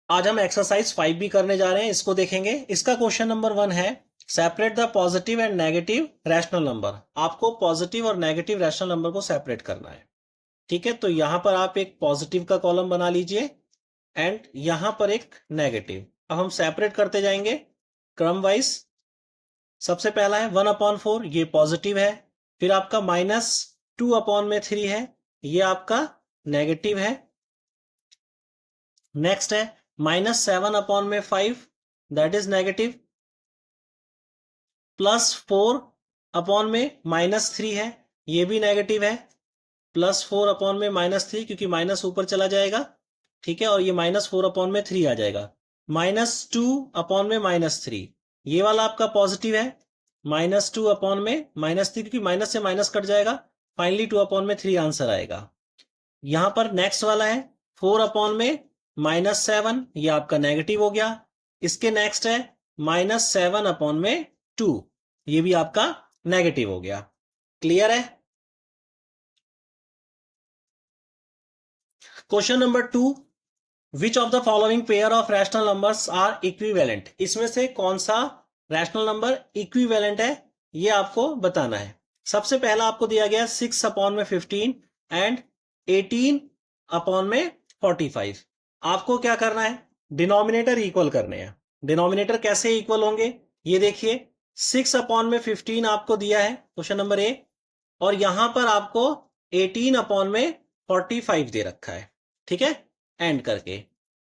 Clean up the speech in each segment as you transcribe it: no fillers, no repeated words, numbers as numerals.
आज हम एक्सरसाइज 5 भी करने जा रहे हैं, इसको देखेंगे। इसका क्वेश्चन नंबर 1 है separate the positive and negative rational number. आपको पॉजिटिव और नेगेटिव रैशनल नंबर को सेपरेट करना है। ठीक है, तो यहां पर आप एक पॉजिटिव का कॉलम बना लीजिए एंड यहां पर एक नेगेटिव। अब हम सेपरेट करते जाएंगे क्रम वाइज। सबसे पहला है 1/4, ये पॉजिटिव है। फिर आपका -2/3 है, ये आपका नेगेटिव है। नेक्स्ट है -7/5, दैट इज नेगेटिव। +4/-3 है, ये भी नेगेटिव है। +4/-3 क्योंकि माइनस ऊपर चला जाएगा, ठीक है, और ये -4/3 आ जाएगा। -2/-3, ये वाला आपका पॉजिटिव है। -2/-3 क्योंकि माइनस से माइनस कट जाएगा, फाइनली 2/3 आंसर आएगा। यहां पर नेक्स्ट वाला है 4/-7, ये आपका नेगेटिव हो गया। इसके नेक्स्ट है -7/2, ये भी आपका नेगेटिव हो गया। क्लियर है? Question number 2, which of the following pair of rational numbers are equivalent. इसमें से कौन सा रैशनल नंबर इक्विवेलेंट है, ये आपको बताना है। सबसे पहला आपको दिया गया 6/15 एंड 18/45। आपको क्या करना है, डिनोमिनेटर इक्वल करने हैं। डिनोमिनेटर कैसे इक्वल होंगे, ये देखिए। 6/15 आपको दिया है क्वेश्चन नंबर ए, और यहां पर आपको 18/45 दे रखा है, ठीक है, एंड करके।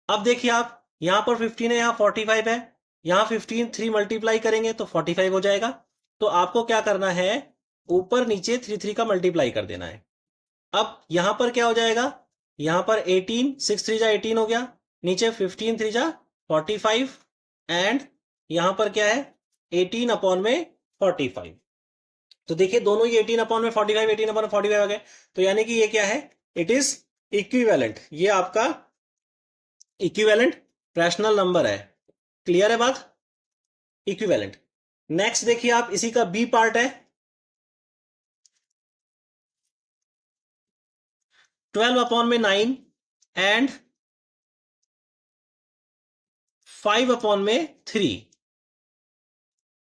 अब देखिए आप, यहां पर 15 है, यहां 45 है, यहां 15 3 मल्टीप्लाई करेंगे तो 45 हो जाएगा। तो आपको क्या करना है, ऊपर नीचे 3 का मल्टीप्लाई कर देना है। अब यहां पर क्या हो जाएगा, यहां पर 18, 6 3 जा 18 हो गया, नीचे 15 3 जा 45, एंड यहां पर क्या है 18/45। तो देखिए दोनों ही 18/45, 18/45 आ गए। तो यानी कि ये क्या है, इट इज इक्विवेलेंट। ये आपका इक्विवेलेंट रैशनल नंबर है। क्लियर है बात? इक्विवेलेंट। नेक्स्ट देखिए आप, इसी का बी पार्ट है 12/9 एंड 5/3।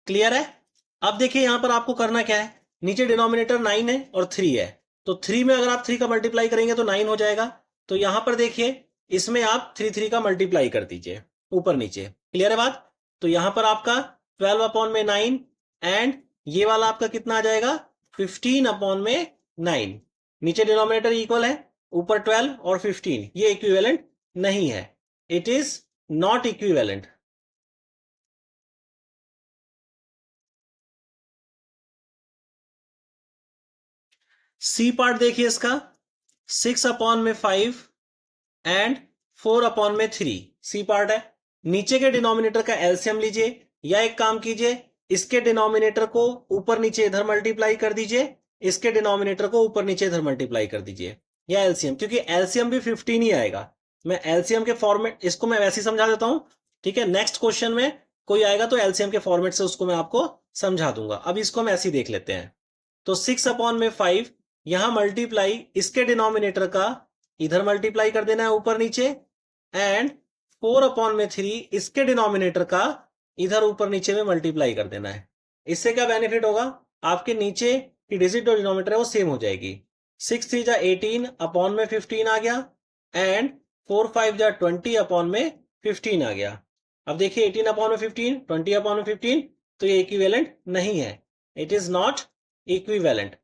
क्लियर है? अब देखिए यहां पर आपको करना क्या है, नीचे डिनोमिनेटर 9 है और 3 है, तो 3 में अगर आप 3 का मल्टीप्लाई करेंगे तो 9 हो जाएगा। तो यहां पर देखिए इसमें आप 3 का मल्टीप्लाई कर दीजिए ऊपर नीचे। क्लियर है बात? तो यहां पर आपका 12/9 एंड ये वाला आपका कितना आ जाएगा 15/9। नीचे डिनोमिनेटर इक्वल है, ऊपर 12 और 15, ये इक्विवेलेंट नहीं है, it is not equivalent. C part देखिए इसका 6/5 एंड 4/3, सी पार्ट है। नीचे के डिनोमिनेटर का एलसीएम लीजिए, या एक काम कीजिए, इसके डिनोमिनेटर को ऊपर नीचे इधर मल्टीप्लाई कर दीजिए, इसके डिनोमिनेटर को ऊपर नीचे इधर मल्टीप्लाई कर दीजिए, या एलसीएम, क्योंकि एलसीएम भी 15 ही आएगा। मैं एलसीएम के फॉर्मेट, इसको मैं वैसे ही समझा देता हूं, ठीक है। नेक्स्ट क्वेश्चन में कोई आएगा तो एलसीएम के फॉर्मेट से उसको मैं आपको समझा दूंगा। अब इसको हम ऐसे ही देख लेते हैं। तो 6/5, यहां मल्टीप्लाई इसके डिनोमिनेटर का इधर मल्टीप्लाई कर देना है ऊपर नीचे, एंड 4/3 इसके डिनोमिनेटर का इधर ऊपर नीचे में मल्टीप्लाई कर देना है। इससे क्या बेनिफिट होगा, आपके नीचे की डिजिट और डिनोमिनेटर है वो सेम हो जाएगी। 6 3 जा 18/15 आ गया, एंड 4 5 जा 20/15 आ गया। अब देखिए 18/15, 20/15, तो ये इक्विवेलेंट नहीं है, इट इज नॉट इक्विवेलेंट,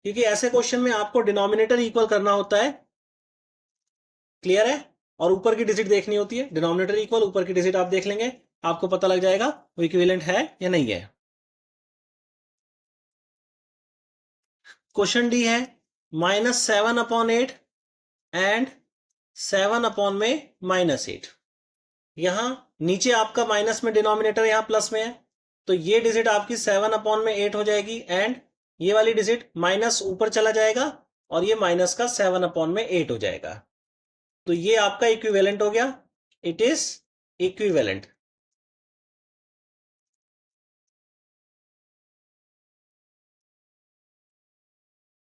क्योंकि ऐसे क्वेश्चन में आपको डिनोमिनेटर इक्वल करना होता है। क्लियर है? और ऊपर की डिजिट देखनी होती है, डिनोमिनेटर इक्वल, ऊपर की डिजिट आप देख लेंगे, आपको पता लग जाएगा वो इक्विवेलेंट है या नहीं है। क्वेश्चन डी है -7/8 एंड 7/-8। यहां नीचे आपका माइनस में डिनोमिनेटर, यहां प्लस में है, तो ये डिजिट आपकी 7/8 हो जाएगी, एंड ये वाली डिजिट माइनस ऊपर चला जाएगा और ये माइनस का 7/8 हो जाएगा। तो ये आपका इक्विवेलेंट हो गया, it is equivalent.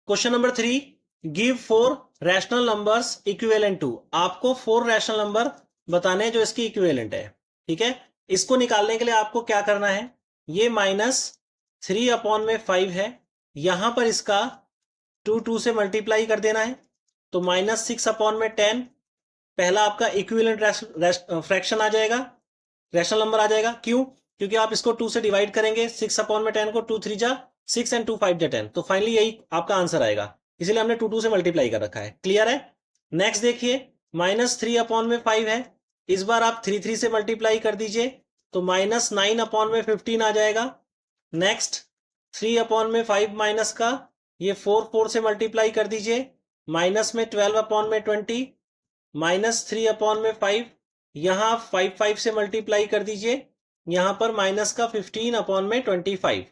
Question number 3, give 4 rational numbers equivalent to. आपको 4 रैशनल नंबर बताने हैं जो इसकी इक्विवेलेंट है। ठीक है, इसको निकालने के लिए आपको क्या करना है, ये -3/5 है, यहां पर इसका 2 से मल्टीप्लाई कर देना है, तो -6/10 पहला आपका इक्विवेलेंट फ्रैक्शन आ जाएगा, रैशनल नंबर आ जाएगा। क्यों? क्योंकि आप इसको 2 से डिवाइड करेंगे, 6/10 को 2 3 जा 6 एंड 2 5 जा 10, तो फाइनली यही आपका आंसर आएगा, इसीलिए हमने 2 से मल्टीप्लाई कर रखा है। क्लियर है? नेक्स्ट देखिए, -3/5 है, इस बार आप 3 से मल्टीप्लाई कर दीजिए, तो -9/15 आ जाएगा। नेक्स्ट 3/5 माइनस का ये 4 से मल्टीप्लाई कर दीजिए, माइनस में 12/20, -3/5, यहां आप 5 से मल्टीप्लाई कर दीजिए, यहां पर माइनस का 15/25।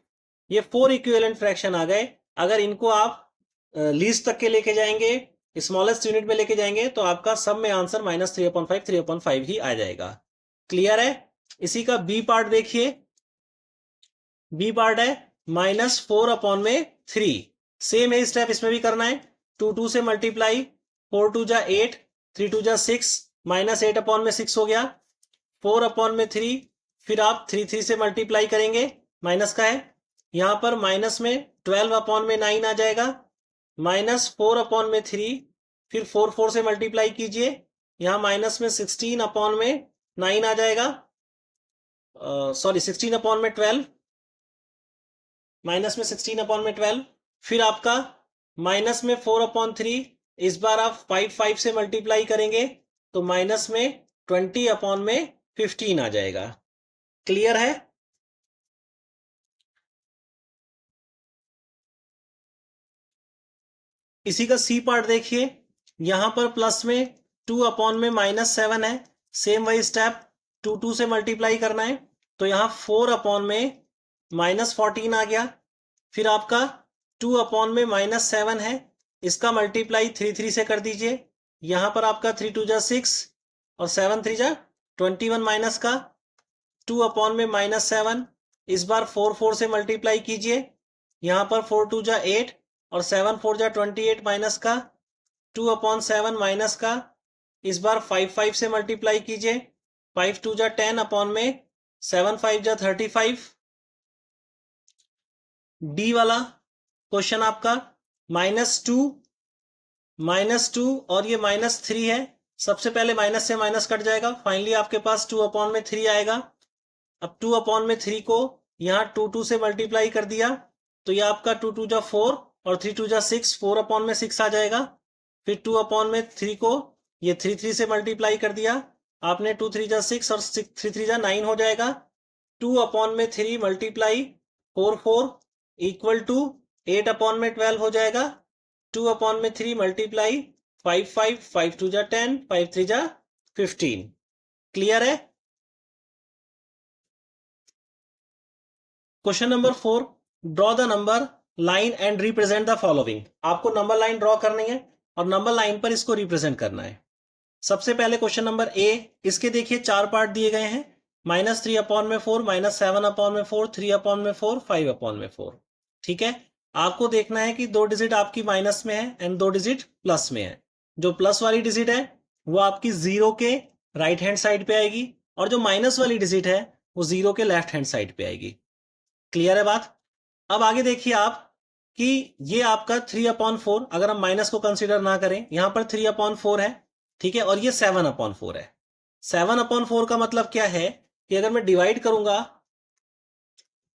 ये 4 इक्विवेलेंट फ्रैक्शन आ गए। अगर इनको आप लीस्ट तक के लेके जाएंगे, स्मॉलेस्ट यूनिट में लेके जाएंगे, तो आपका सब में आंसर -3/5 3/5 ही आ जाएगा। क्लियर है? इसी का बी पार्ट देखिए, बी पार्ट है -4/3। सेम है स्टेप इसमें भी करना है, 2 से मल्टीप्लाई, 4 2 जा 8, 3 2 जा 6, -8/6 हो गया, 4/3, फिर आप 3 से मल्टीप्लाई करेंगे, माइनस का है, यहां पर माइनस में 12/9 आ जाएगा, -4/3, फिर 4 से मल्टीप्लाई कीजिए, यहां माइनस में 16/9 आ जाएगा, सॉरी 16/12, माइनस में 16/12, फिर आपका माइनस में 4/3, इस बार आप 5 से मल्टीप्लाई करेंगे, तो माइनस में 20/15 आ जाएगा। क्लियर है? इसी का सी पार्ट देखिए, यहां पर प्लस में 2/-7 है, सेम वही स्टेप, 2 से मल्टीप्लाई करना है, तो यहां 4/-14 आ गया, फिर आपका 2/-7 है, इसका मल्टीप्लाई 3 से कर दीजिए, यहां पर आपका 3 2 जा 6 और 7 3 जा 21, माइनस का 2/-7, इस बार 4 से मल्टीप्लाई कीजिए, यहां पर 4 2 जा 8 और 7 4 जा 28, माइनस का 2/7, माइनस का इस बार 5 से मल्टीप्लाई कीजिए, 5 2 जा 10, 7 5 जा 35। डी वाला क्वेश्चन आपका -2 और ये -3 है, सबसे पहले माइनस से माइनस कट जाएगा, फाइनली आपके पास 2/3 आएगा। अब 2/3 को यहाँ 2 से मल्टीप्लाई कर दिया, तो ये आपका 2 2 जा 4 और 3 2 जा 6, 4/6 आ जाएगा, फिर 2/3 को ये 3 से मल्टीप्लाई कर दिया आपने, 2 3 जा 6 और 3 3 जा 9 हो जाएगा, 2/3 मल्टीप्लाई 4 इक्वल टू 8/12 हो जाएगा, 2/3 मल्टीप्लाई 5 5 2 जा 10, 5 3 जा 15। क्लियर है? Question number 4, draw the number line and represent the following. आपको नंबर लाइन ड्रॉ करनी है और नंबर लाइन पर इसको रिप्रेजेंट करना है। सबसे पहले क्वेश्चन नंबर ए, इसके देखिए 4 पार्ट दिए गए हैं, -3/4, -7/4, 3/4, 5/4। ठीक है, आपको देखना है कि 2 डिजिट आपकी माइनस में है एंड 2 डिजिट प्लस में है। जो प्लस वाली डिजिट है वो आपकी 0 के राइट हैंड साइड पे आएगी, और जो माइनस वाली डिजिट है वो 0 के लेफ्ट हैंड साइड पे आएगी। क्लियर है बात? अब आगे देखिए आप कि ये आपका 3/4, अगर हम माइनस को कंसीडर ना करें, यहां पर 3/4 है, ठीक है, और ये 7/4 है। 7/4 का मतलब क्या है कि अगर मैं डिवाइड करूंगा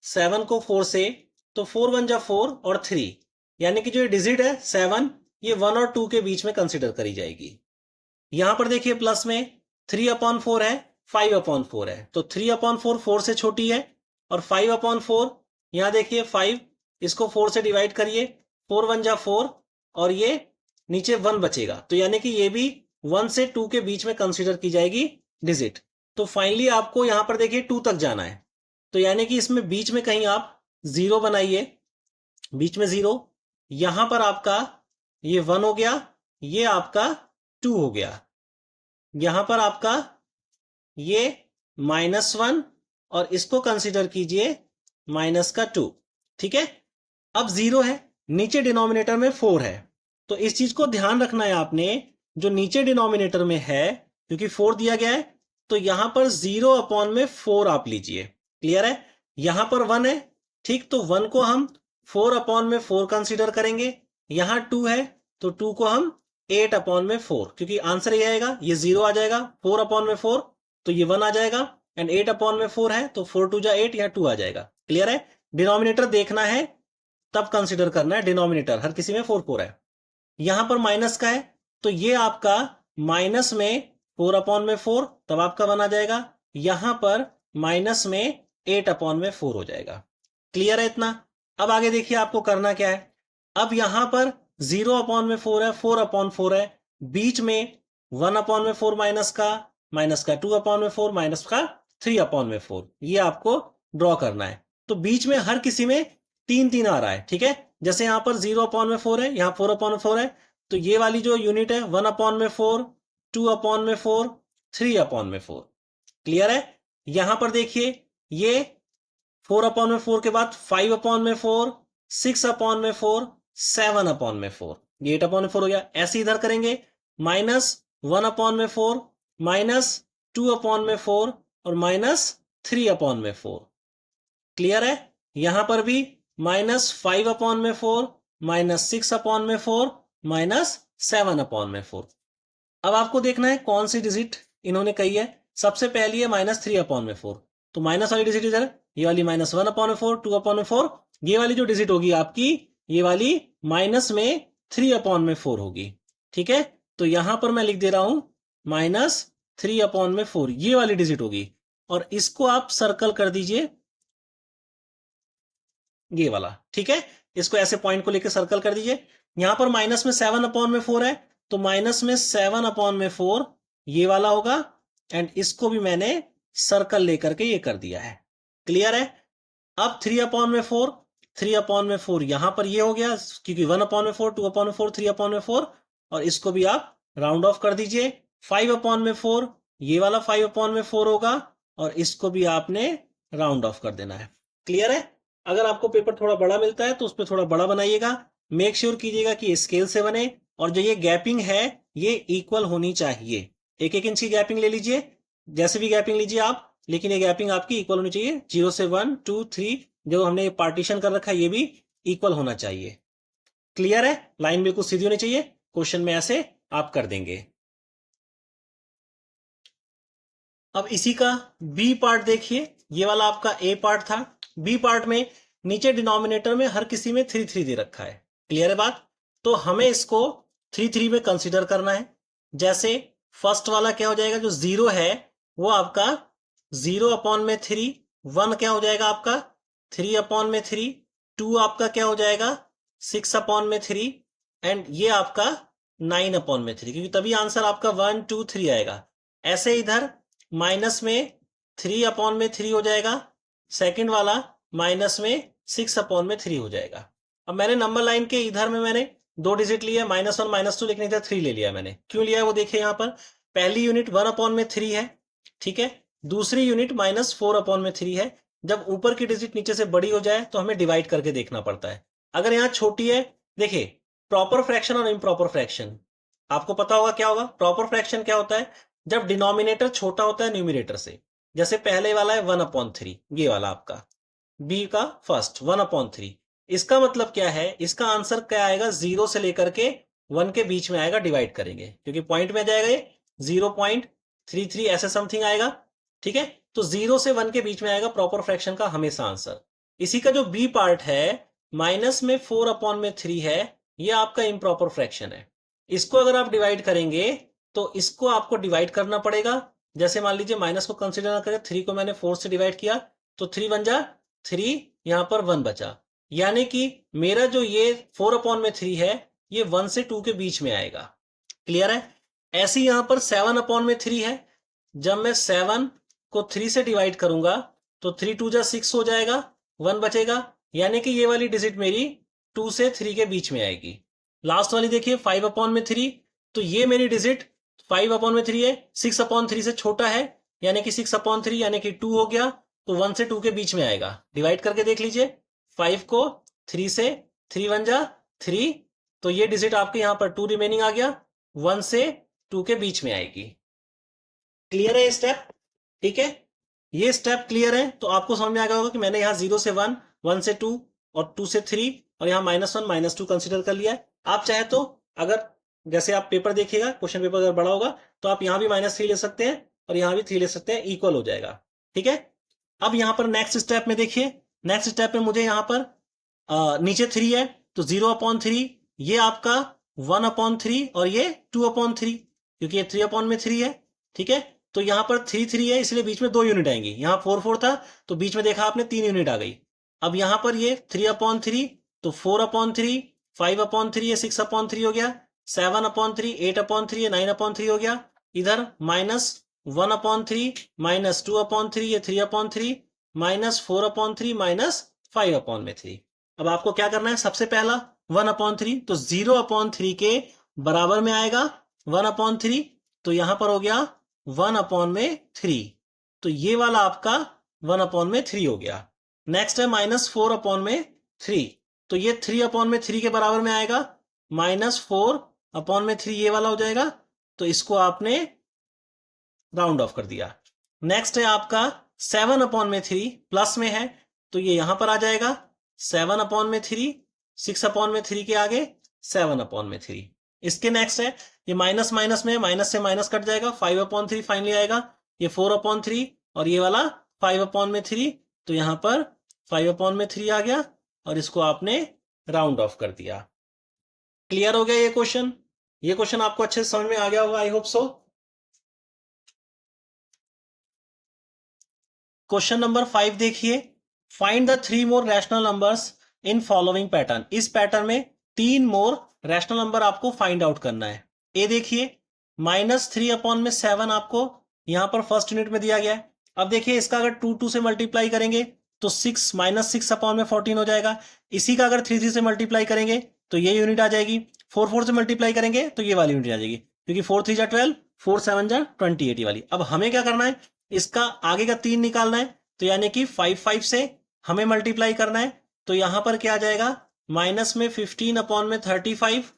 7 को 4 से, तो 4 1 जा 4 और 3, यानी कि जो ये डिजिट है 7, ये 1 और 2 के बीच में कंसीडर करी जाएगी। यहां पर देखिए प्लस में 3/4 है, 5/4 है, तो 3/4 4 से छोटी है, और 5/4 यहां देखिए 5, इसको 4 से डिवाइड करिए, 4 1 जा 4 और ये नीचे 1 बचेगा, तो यानी कि ये भी 1 से 2 के बीच में कंसीडर की जाएगी डिजिट। तो फाइनली आपको यहां पर देखिए 2 तक जाना है, तो यानी कि इसमें बीच में कहीं आप 0 बनाइए, बीच में 0, यहां पर आपका ये 1 हो गया, ये आपका 2 हो गया, यहां पर आपका ये -1 और इसको कंसीडर कीजिए -2। ठीक है, अब 0 है, नीचे डिनोमिनेटर में 4 है, तो इस चीज को ध्यान रखना है आपने, जो नीचे डिनोमिनेटर में है क्योंकि 4 दिया गया है, तो यहां पर 0/4 आप लीजिए। क्लियर है? यहां पर 1 है, ठीक, तो 1 को हम 4/4 कंसीडर करेंगे। यहां 2 है, तो 2 को हम 8/4, क्योंकि आंसर ये आएगा, ये 0 आ जाएगा, 4/4 तो ये 1 आ जाएगा, एंड 8/4 है तो 4 2 जा 8, यहाँ 2 आ जाएगा। क्लियर है? डिनोमिनेटर देखना है तब कंसीडर करना है, डिनोमिनेटर हर किसी में 4 4 है। यहां पर माइनस का है, तो ये आपका माइनस में 4/4, तब आपका 1 आ जाएगा। यहां पर माइनस में 8/4 हो जाएगा। क्लियर है इतना? अब आगे देखिए आपको करना क्या है। अब यहां पर 0/4 है, 4/4 है, बीच में 1/4 माइनस का 2/4 माइनस का 3/4, ये आपको ड्रॉ करना है। तो बीच में हर किसी में 3 3 आ रहा है, ठीक है। जैसे यहां पर 0/4 है, यहां 4/4 है, तो ये वाली जो यूनिट है 1/4, 2/4, 3/4। क्लियर है? यहां पर देखिए ये 4/4 के बाद 5/4, 6/4, 7/4, ये 8/4 हो गया। ऐसे इधर करेंगे, -1/4, -2/4 और -3/4। क्लियर है? यहां पर भी -5/4, -6/4, -7/4। अब आपको देखना है कौन सी डिजिट इन्होंने कही है। सबसे पहली है -3/4, तो माइनस वाली डिजिट इधर, ये वाली -1/4, 2/4, ये वाली जो डिजिट होगी आपकी, ये वाली माइनस में 3/4 होगी। ठीक है, तो यहां पर मैं लिख दे रहा हूं -3/4, ये वाली डिजिट होगी, और इसको आप सर्कल कर दीजिए, ये वाला। ठीक है, इसको ऐसे पॉइंट को लेकर सर्कल कर दीजिए। यहां पर माइनस में 7/4 है, तो माइनस में 7/4 ये वाला होगा, एंड इसको भी मैंने सर्कल लेकर के ये कर दिया है। क्लियर है? अब 3/4, 3/4 यहां पर ये हो गया, क्योंकि 1/4, 2/4, 3/4, और इसको भी आप राउंड ऑफ कर दीजिए। 5/4 ये वाला 5/4 होगा, और इसको भी आपने राउंड ऑफ कर देना है। क्लियर है? अगर आपको पेपर थोड़ा बड़ा मिलता है तो उस पर थोड़ा बड़ा बनाइएगा। मेक श्योर कीजिएगा कि स्केल से बने, और जो ये गैपिंग है ये इक्वल होनी चाहिए। 1 1 इंच की गैपिंग ले लीजिए, जैसे भी गैपिंग लीजिए आप, लेकिन ये गैपिंग आपकी इक्वल होनी चाहिए। 0 से 1 2 3 जो हमने पार्टीशन कर रखा है ये भी इक्वल होना चाहिए। क्लियर है? लाइन बिल्कुल सीधी होनी चाहिए। क्वेश्चन में ऐसे आप कर देंगे। अब इसी का बी पार्ट देखिए, ये वाला आपका ए पार्ट था। बी पार्ट में नीचे डिनोमिनेटर में हर किसी में 3 3 दे रखा है। क्लियर है बात? तो हमें इसको 3 3 में कंसीडर करना है। जैसे फर्स्ट वाला क्या हो जाएगा, जो 0 है वो आपका 0/3, 1 क्या हो जाएगा आपका 3/3, 2 आपका क्या हो जाएगा 6/3, एंड ये आपका 9/3, क्योंकि तभी आंसर आपका 1 2 3 आएगा। ऐसे इधर माइनस में 3/3 हो जाएगा, सेकंड वाला माइनस में 6/3 हो जाएगा। अब मैंने नंबर लाइन के इधर में मैंने 2 डिजिट लिए, -1 -2, लेकिन इधर 3 ले लिया मैंने। क्यों लिया है वो देखिए, यहां पर पहली यूनिट 1/3 है, ठीक है, दूसरी यूनिट -4/3 है। जब ऊपर की डिजिट नीचे से बड़ी हो जाए तो हमें डिवाइड करके देखना पड़ता है। अगर यहां छोटी है, देखिए प्रॉपर फ्रैक्शन और इम्प्रॉपर फ्रैक्शन आपको पता होगा क्या होगा। प्रॉपर फ्रैक्शन क्या होता है, जब डिनोमिनेटर छोटा होता है न्यूमिनेटर से। जैसे पहले वाला है 1/3, ये वाला आपका बी का फर्स्ट 1/3, इसका मतलब क्या है, इसका आंसर क्या आएगा, 0 से लेकर के 1 के बीच में आएगा, डिवाइड करेंगे क्योंकि पॉइंट में जाएगा, ये 0.33 ऐसे समथिंग आएगा। ठीक है, तो 0 से 1 के बीच में आएगा प्रॉपर फ्रैक्शन का हमेशा आंसर। इसी का जो बी पार्ट है माइनस में 4/3 है, ये आपका इम्प्रॉपर फ्रैक्शन है। इसको अगर आप डिवाइड करेंगे तो इसको आपको डिवाइड करना पड़ेगा। जैसे मान लीजिए माइनस को कंसीडर ना करें, 3 को मैंने 4 से डिवाइड किया, तो 3 बन जा 3, यहां पर 1 बचा, यानी कि मेरा जो ये 4/3 है ये 1 से 2 के बीच में आएगा। क्लियर है? ऐसे यहां पर 7/3 है, जब मैं 7 को 3 से डिवाइड करूंगा तो 3 2 जा 6 हो जाएगा, 1 बचेगा, यानी कि ये वाली डिजिट मेरी 2 से 3 के बीच में आएगी। लास्ट वाली देखिए 5/3, तो ये मेरी डिजिट 5/3 है, 6/3 से छोटा है, यानी कि 6/3 यानी कि 2 हो गया, तो 1 से 2 के बीच में आएगा। डिवाइड करके देख लीजिए, 5 को 3 से, 3 1 जा 3, तो ये डिजिट आपके यहां पर 2 रिमेनिंग आ गया, 1 से 2 के बीच में आएगी। क्लियर है ये स्टेप? ठीक है, ये स्टेप क्लियर है तो आपको समझ में आ गया होगा कि मैंने यहाँ 0 से 1, 1 से 2 और 2 से 3 और यहाँ -1 -2 कंसिडर कर लिया है। आप चाहे तो अगर जैसे आप पेपर देखिएगा, क्वेश्चन पेपर अगर बड़ा होगा तो आप यहाँ भी -3 ले सकते हैं और यहाँ भी 3 ले सकते हैं, इक्वल हो जाएगा। ठीक है, अब यहाँ पर नेक्स्ट स्टेप में देखिए, नेक्स्ट स्टेप में मुझे यहाँ पर नीचे 3 है तो 0/3, ये आपका 1/3 और ये 2/3, क्योंकि ये 3/3 है। ठीक है, तो यहाँ पर 3 3 है इसलिए बीच में 2 यूनिट आएंगी, यहाँ 4 4 था तो बीच में देखा आपने 3 यूनिट आ गई। अब यहाँ पर ये 3/3 तो 4/3, 5/3 ये 6/3 हो गया, 7/3, 8/3 ये 9/3 हो गया, इधर -1/3 -2/3 ये 3/3 -4/3 -5/3। अब आपको क्या करना है, सबसे पहला 1/3 तो 0/3 के बराबर में आएगा 1/3, तो यहां पर हो गया 1/3, तो ये वाला आपका 1/3 हो गया। नेक्स्ट है -4/3, तो ये 3/3 के बराबर में आएगा, -4/3 ये वाला हो जाएगा, तो इसको आपने राउंड ऑफ कर दिया। नेक्स्ट है आपका 7/3, प्लस में है तो ये यहां पर आ जाएगा 7/3, 6/3 के आगे 7/3। इसके नेक्स्ट है ये माइनस माइनस में, माइनस से माइनस कट जाएगा, 5/3 फाइनली आएगा, ये 4/3 और ये वाला 5/3, तो यहां पर 5/3 आ गया और इसको आपने राउंड ऑफ कर दिया। क्लियर हो गया ये क्वेश्चन? ये क्वेश्चन आपको अच्छे से समझ में आ गया होगा, I hope so. Question number 5 देखिए, find the 3 more rational numbers in following pattern. इस पैटर्न में 3 मोर रैशनल नंबर आपको फाइंड आउट करना है। ए देखिए, -3/7 आपको यहां पर फर्स्ट यूनिट में दिया गया है। अब देखिए इसका अगर 2 2 से मल्टीप्लाई करेंगे तो 6 -6/14 हो जाएगा। इसी का अगर 3 3 से मल्टीप्लाई करेंगे तो ये यूनिट आ जाएगी। 4 4 से मल्टीप्लाई करेंगे तो ये वाली यूनिट आ जाएगी, क्योंकि 4 3 जा 12, 4 7 जा 28 वाली। अब हमें क्या करना है, इसका आगे का 3 निकालना है, तो यानी कि 5 5 से हमें मल्टीप्लाई करना है, तो यहां पर क्या आ जाएगा, माइनस में 15/35,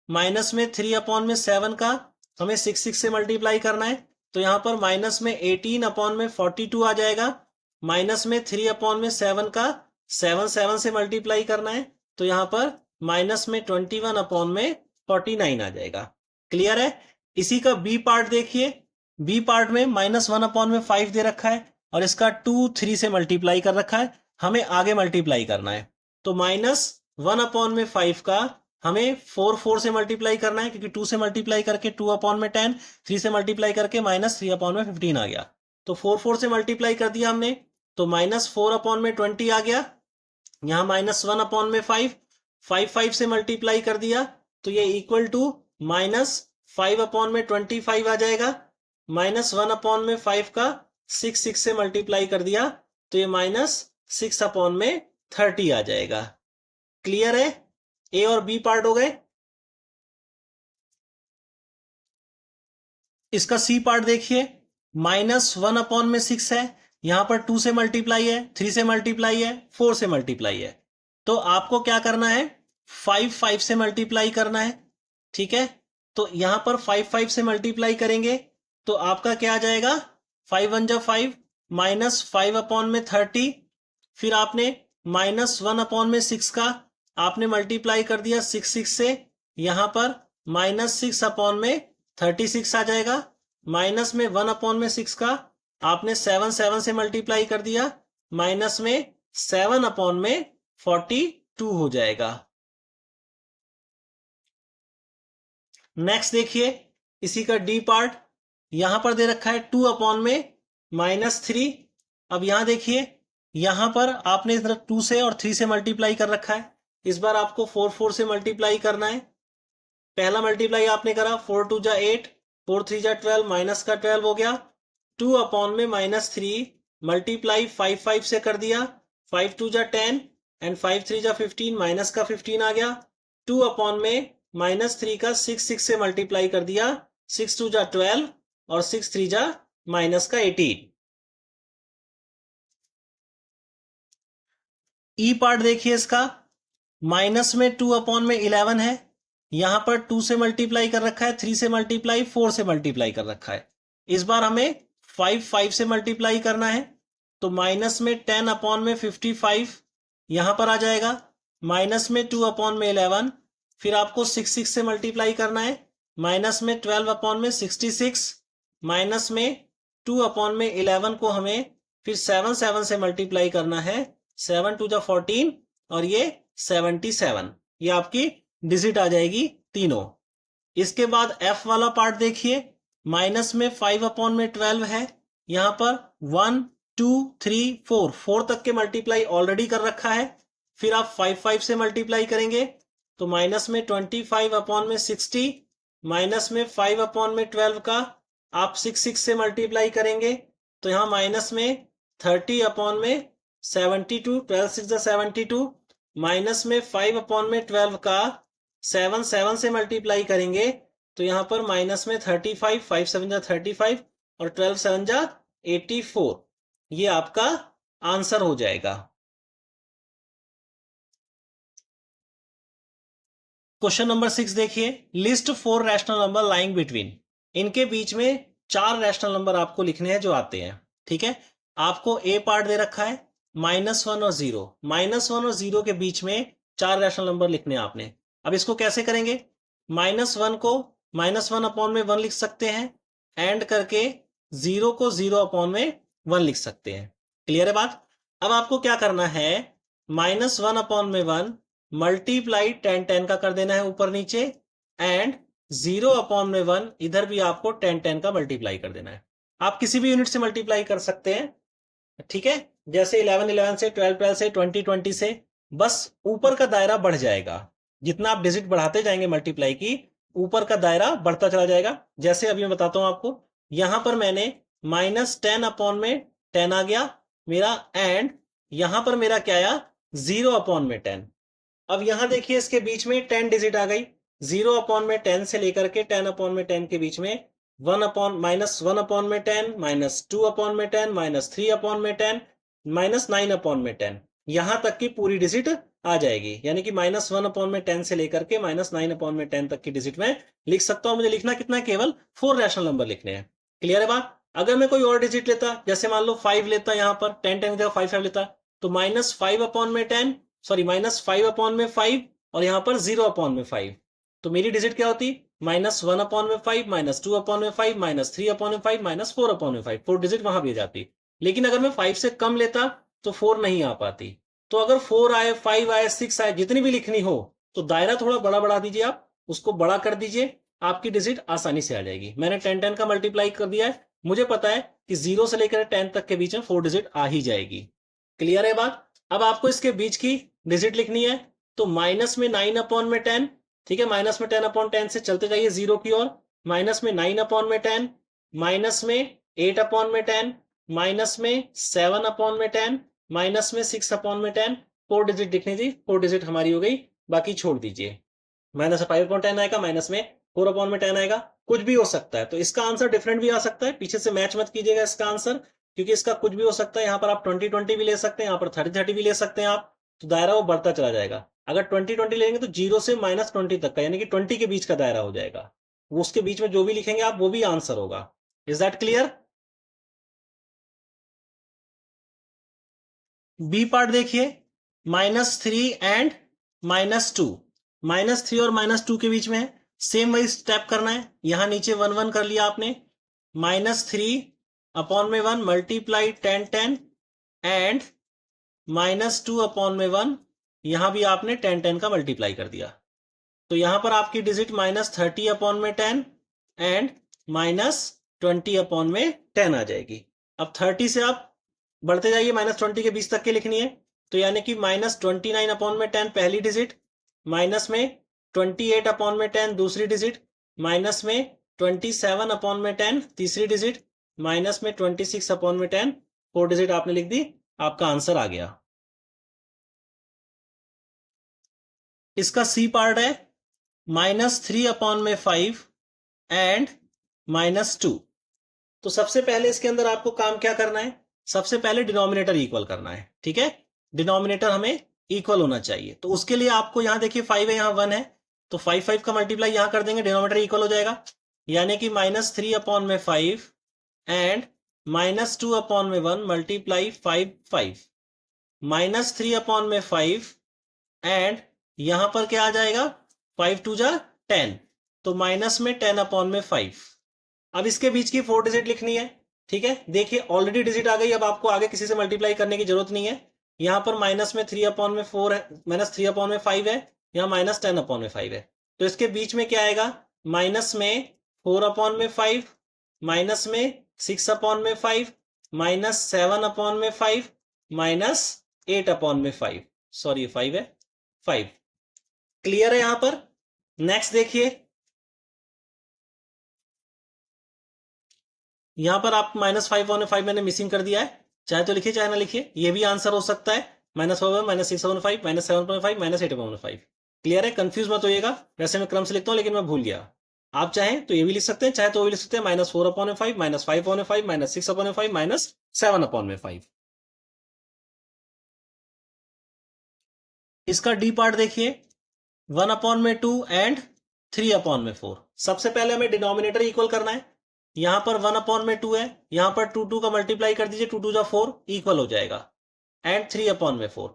माइनस में 3/7 का हमें 6 6 से मल्टीप्लाई करना है, तो यहां पर माइनस में 18/42 आ जाएगा, माइनस में 3/7 का 7 7 से मल्टीप्लाई करना है, तो यहां पर माइनस में 21/49 आ जाएगा। क्लियर है? इसी का बी पार्ट देखिए, बी पार्ट में -1/5 दे रखा है और इसका 2 3 से मल्टीप्लाई कर रखा है, हमें आगे मल्टीप्लाई करना है, तो -1/5 का हमें 4 4 से मल्टीप्लाई करना है, क्योंकि 2 से मल्टीप्लाई करके 2/10, 3 से मल्टीप्लाई करके -3/15 आ गया, तो 4 4 से मल्टीप्लाई कर दिया हमने, तो -4/20 आ गया, यहां -1/5, 5 5 से मल्टीप्लाई कर दिया तो ये इक्वल टू -5/25 आ जाएगा, -1/5 का 6 6 से मल्टीप्लाई कर दिया तो ये -6/30 आ जाएगा। क्लियर है? ए और बी पार्ट हो गए। इसका सी पार्ट देखिए, -1/6 है, यहां पर 2 से मल्टीप्लाई है, 3 से मल्टीप्लाई है, 4 से मल्टीप्लाई है, तो आपको क्या करना है, 5 5 से मल्टीप्लाई करना है। ठीक है, तो यहां पर 5 5 से मल्टीप्लाई करेंगे तो आपका क्या आ जाएगा, 5 1 जा 5, -5/30, फिर आपने -1/6 का आपने मल्टीप्लाई कर दिया 6 6 से, यहां पर -6/36 आ जाएगा, माइनस में 1/6 का आपने 7 7 से मल्टीप्लाई कर दिया, माइनस में 7/42 हो जाएगा। नेक्स्ट देखिए, इसी का डी पार्ट यहां पर दे रखा है 2/-3। अब यहां देखिए, यहां पर आपने इधर 2 से और 3 से मल्टीप्लाई कर रखा है, इस बार आपको 4 4 से मल्टीप्लाई करना है। पहला मल्टीप्लाई आपने करा 4 2 जा 8, 4 3 जा 12, माइनस का 12 हो गया, 2/-3 मल्टीप्लाई 5 5 से कर दिया, 5 2 जा 10 एंड 5 3 जा 15, माइनस का 15 आ गया, 2/-3 का 6 6 से मल्टीप्लाई कर दिया, 6 2 जा 12 और 6 3 जा -18। ई पार्ट देखिए इसका, माइनस में 2/11 है, यहां पर 2 से मल्टीप्लाई कर रखा है, 3 से मल्टीप्लाई, 4 से मल्टीप्लाई कर रखा है, इस बार हमें 5 से मल्टीप्लाई करना है, तो माइनस में 10 अपॉन में 55 यहां पर आ जाएगा, माइनस में 2 अपॉन में 11, फिर आपको 6 से मल्टीप्लाई करना है, माइनस में 12 अपॉन में 66, माइनस में 2 अपॉन में 11 को हमें फिर 7 से मल्टीप्लाई करना है, 7 2 जा 14 और ये 77, ये आपकी डिजिट आ जाएगी तीनों। इसके बाद एफ वाला पार्ट देखिए, माइनस में 5 अपॉन में 12 है, यहां पर 1 2 3 4 तक के मल्टीप्लाई ऑलरेडी कर रखा है, फिर आप 5 से मल्टीप्लाई करेंगे तो माइनस में 25 अपॉन में 60, माइनस में 5 अपॉन में 12 का आप 6 से मल्टीप्लाई करेंगे तो यहां माइनस में 30 अपॉन में 72, 12 6 72, माइनस में 5 अपॉन में 12 का 7 से मल्टीप्लाई करेंगे तो यहां पर माइनस में 35, 5 7 जा 35 और 12 7 जा 84, ये आपका आंसर हो जाएगा। क्वेश्चन नंबर 6 देखिए, list 4 rational number lying between, इनके बीच में 4 रैशनल नंबर आपको लिखने हैं जो आते हैं। ठीक है, आपको ए पार्ट दे रखा है -1 और 0, -1 और 0 के बीच में 4 रैशनल नंबर लिखने हैं आपने। अब इसको कैसे करेंगे, -1 को -1 अपॉन में 1 लिख सकते हैं, एंड करके 0 को 0 अपॉन में 1 लिख सकते हैं। क्लियर है बात। अब आपको क्या करना है, -1 अपॉन में 1 मल्टीप्लाई 10 10 का कर देना है ऊपर नीचे, एंड 0 अपॉन में 1 इधर भी आपको 10 10 का मल्टीप्लाई कर देना है। आप किसी भी यूनिट से मल्टीप्लाई कर सकते हैं, ठीक है, जैसे 11 11 से, 12 12 से, 20 20 से, बस ऊपर का दायरा बढ़ जाएगा। जितना आप डिजिट बढ़ाते जाएंगे मल्टीप्लाई की, ऊपर का दायरा बढ़ता चला जाएगा। जैसे अभी मैं बताता हूं आपको, यहां पर मैंने -10 अपॉन में 10 आ गया मेरा, एंड यहां पर मेरा क्या आया, 0 अपॉन में 10। अब यहां देखिए इसके बीच में 10 डिजिट आ गई, 0 अपॉन में 10 से लेकर के 10 अपॉन में 10 के बीच में -1 अपॉन में 10, -2 अपॉन में 10, -3 अपॉन में 10, -9 अपॉन में 10, यहां तक की पूरी डिजिट आ जाएगी। यानी कि -1 अपॉन में 10 से लेकर के -9 अपॉन में 10 तक की डिजिट में लिख सकता हूं। मुझे लिखना कितना है, केवल 4 रैशनल नंबर लिखने हैं। क्लियर है बात। अगर मैं कोई और डिजिट लेता, जैसे मान लो 5 लेता, यहां पर 10 10 की जगह 5 5 लेता, तो -5 अपॉन में 10, सॉरी -5 अपॉन में 5 और यहां पर 0 अपॉन में 5, तो मेरी डिजिट क्या होती, -1 अपॉन में 5, -2 अपॉन में 5, -3 अपॉन में 5, -4 अपॉन में 5, 4 डिजिट वहां भी जाती। लेकिन अगर मैं 5 से कम लेता तो 4 नहीं आ पाती। तो अगर 4 आए, 5 आए, 6 आए, जितनी भी लिखनी हो तो दायरा थोड़ा बड़ा बढ़ा दीजिए, आप उसको बड़ा कर दीजिए, आपकी डिजिट आसानी से आ जाएगी। मैंने 10 10 का मल्टीप्लाई कर दिया है, मुझे पता है कि 0 से लेकर 10 तक के बीच में 4 डिजिट आ ही जाएगी। क्लियर है बात। अब आपको इसके बीच की डिजिट लिखनी है, तो माइनस में 9 अपॉन में 10, ठीक है, माइनस में 10 अपॉन 10 से चलते जाइए 0 की ओर, माइनस में 9 अपॉन में 10, माइनस में 8 अपॉन में 10, माइनस में 7 अपॉन में 10, माइनस में 6 अपॉन में 10, 4 डिजिट लिखनी थी, 4 डिजिट हमारी हो गई, बाकी छोड़ दीजिए। माइनस 5 अपॉन 10 आएगा, माइनस में 4 अपॉन में 10 आएगा, कुछ भी हो सकता है। तो इसका आंसर डिफरेंट भी आ सकता है, पीछे से मैच मत कीजिएगा इसका आंसर, क्योंकि इसका कुछ भी हो सकता है। यहाँ पर आप 20 20 भी ले सकते हैं, यहाँ पर 30 30 भी ले सकते हैं आप, तो दायरा वो बढ़ता चला जाएगा। अगर 20 20 लेंगे तो 0 से -20 तक का, यानी कि 20 के बीच का दायरा हो जाएगा। वो उसके बीच में जो भी लिखेंगे आप, वो भी आंसर होगा। Is that clear. B part देखिए, -3 एंड -2, -3 और -2 के बीच में है, सेम वही स्टेप करना है। यहां नीचे 1 1 कर लिया आपने, -3 अपॉन में 1 मल्टीप्लाई 10 10 एंड -2 अपॉन में 1, यहां भी आपने 10 10 का मल्टीप्लाई कर दिया। तो यहां पर आपकी डिजिट -30 अपॉन में 10 एंड -20 अपॉन में 10 आ जाएगी। अब 30 से आप बढ़ते जाइए, -20 के बीच तक के लिखनी है, तो यानी कि -29 अपॉन में 10 पहली डिजिट, माइनस में 28 अपॉन में 10 दूसरी डिजिट, माइनस में 27 अपॉन में 10 तीसरी डिजिट, माइनस में 26 अपॉन में 10 4 डिजिट आपने लिख दी, आपका आंसर आ गया। इसका सी पार्ट है -3 अपॉन में 5 एंड -2। तो सबसे पहले इसके अंदर आपको काम क्या करना है, सबसे पहले डिनोमिनेटर इक्वल करना है। ठीक है, डिनोमिनेटर हमें इक्वल होना चाहिए, तो उसके लिए आपको यहां देखिए 5 है, यहां 1 है, तो 5 5 का मल्टीप्लाई यहां कर देंगे, डिनोमिनेटर इक्वल हो जाएगा। यानी कि -3 अपॉन में 5 एंड -2/1 मल्टीप्लाई 5 -3/5 एंड यहां पर क्या आ जाएगा 5 2 जा 10, तो माइनस में 10/5। अब इसके बीच की 4 डिजिट लिखनी है। ठीक है, देखिए ऑलरेडी डिजिट आ गई, अब आपको आगे किसी से मल्टीप्लाई करने की जरूरत नहीं है। यहां पर माइनस में 3/4 है, -3/5 है, यहां -10/5 है, तो इसके बीच में क्या आएगा माइनस में 4/5 माइनस में 6/5 -7/5 -8/5, सॉरी 5 है 5। क्लियर है यहां पर। नेक्स्ट देखिए, यहां पर आप -5/5 मैंने मिसिंग कर दिया है, चाहे तो लिखिए चाहे ना लिखिए, ये भी आंसर हो सकता है -4 -6/5 -7/5 -8/5। क्लियर है, कंफ्यूज मत होइएगा, वैसे मैं क्रम से लिखता हूं लेकिन मैं भूल गया। आप चाहें तो ये भी लिख सकते हैं, चाहे तो वो भी लिख सकते हैं -4/5 -5/5 -6/5 -7/5। इसका डी पार्ट देखिए 1/2 एंड 3/4। सबसे पहले हमें डिनोमिनेटर इक्वल करना है। यहां पर 1/2 है, यहां पर 2 का मल्टीप्लाई कर दीजिए, 2 2 जा 4 इक्वल हो जाएगा, एंड 3/4।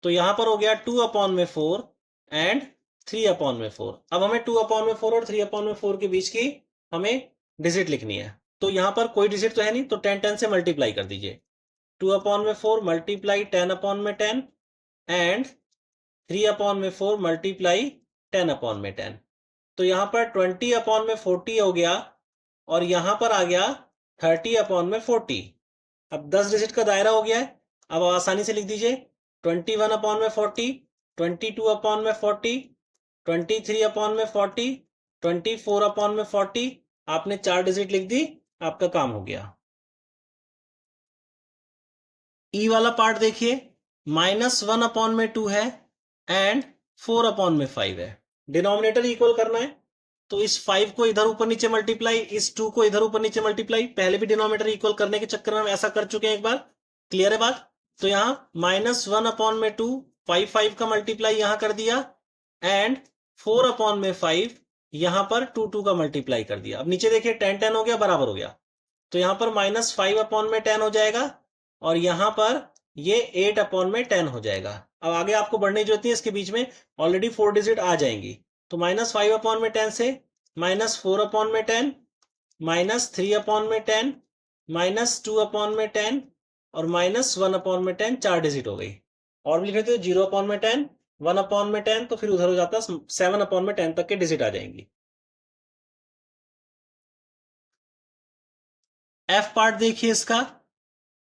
तो यहां पर हो गया 2/4 एंड 3/4। अब हमें 2/4 और 3/4 के बीच की हमें डिजिट लिखनी है, तो यहां पर कोई डिजिट तो है नहीं, तो 10 10 से मल्टीप्लाई कर दीजिए। 2/4 मल्टीप्लाई 10/10 एंड 3/4 मल्टीप्लाई 10/10। तो यहां पर 20/40 हो गया, और यहां पर आ गया 30/40। अब 10 डिजिट का दायरा हो गया है, अब आसानी से लिख दीजिए 21/40 22/40 23/40 24/40। आपने 4 डिजिट लिख दी, आपका काम हो गया। ई वाला पार्ट देखिए -1/2 है एंड 4/5 है। डिनोमिनेटर इक्वल करना है, तो इस 5 को इधर ऊपर नीचे मल्टीप्लाई, इस 2 को इधर ऊपर नीचे मल्टीप्लाई। पहले भी डिनोमिनेटर इक्वल करने के चक्कर में हम ऐसा कर चुके हैं एक बार, क्लियर है बात। तो यहां -1/2 5 का मल्टीप्लाई यहां कर दिया, एंड 4/5 यहां पर 2 का मल्टीप्लाई कर दिया। अब नीचे देखिए 10 10 हो गया, बराबर हो गया, तो यहां पर -5/10 हो जाएगा, और यहां पर ये 8/10 हो जाएगा। अब आगे आपको बढ़ने की जरूरत नहीं है, इसके बीच में ऑलरेडी 4 डिजिट आ जाएंगी। तो -5/10 से -4/10 -3/10 -2/10 और -1/10, 4 डिजिट हो गई। और भी लिख लेते 0/10 1/10, तो फिर उधर हो जाता 7/10 तक के डिजिट आ जाएंगी। एफ पार्ट देखिए इसका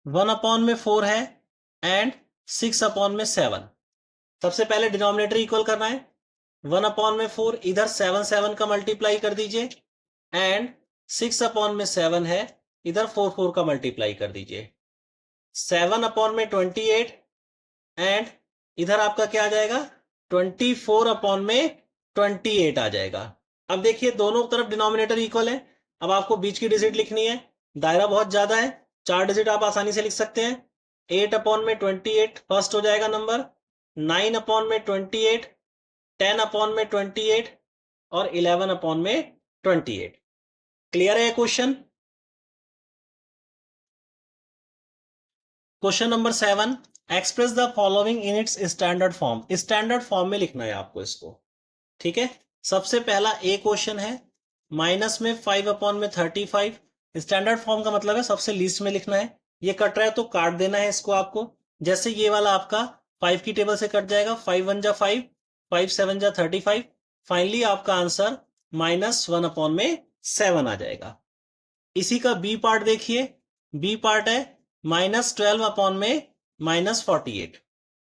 1/4 है एंड 6/7। सबसे पहले डिनोमिनेटर इक्वल करना है। 1/4 इधर 7 7 का मल्टीप्लाई कर दीजिए, एंड 6/7 है, इधर 4 4 का मल्टीप्लाई कर दीजिए। 7/28 एंड इधर आपका क्या आ जाएगा 24/28 आ जाएगा। अब देखिए दोनों तरफ डिनोमिनेटर इक्वल है, अब आपको बीच की डिजिट लिखनी है। दायरा बहुत ज्यादा है, 4 डिजिट आप आसानी से लिख सकते हैं। 8/28 फर्स्ट हो जाएगा नंबर, 9/28 10/28 और 11/28। क्लियर है question. Question number 7, express the following in its standard form. Standard form में लिखना है आपको इसको। ठीक है, सबसे पहला ए क्वेश्चन है, माइनस में 5/35। स्टैंडर्ड फॉर्म का मतलब है सबसे लीस्ट में लिखना है। ये कट रहा है तो काट देना है इसको आपको, जैसे ये वाला आपका 5 की टेबल से कट जाएगा, 5 1 जा 5 5 7 जा 35। फाइनली आपका आंसर -1/7 आ जाएगा। इसी का बी पार्ट देखिए, बी पार्ट है -12/48।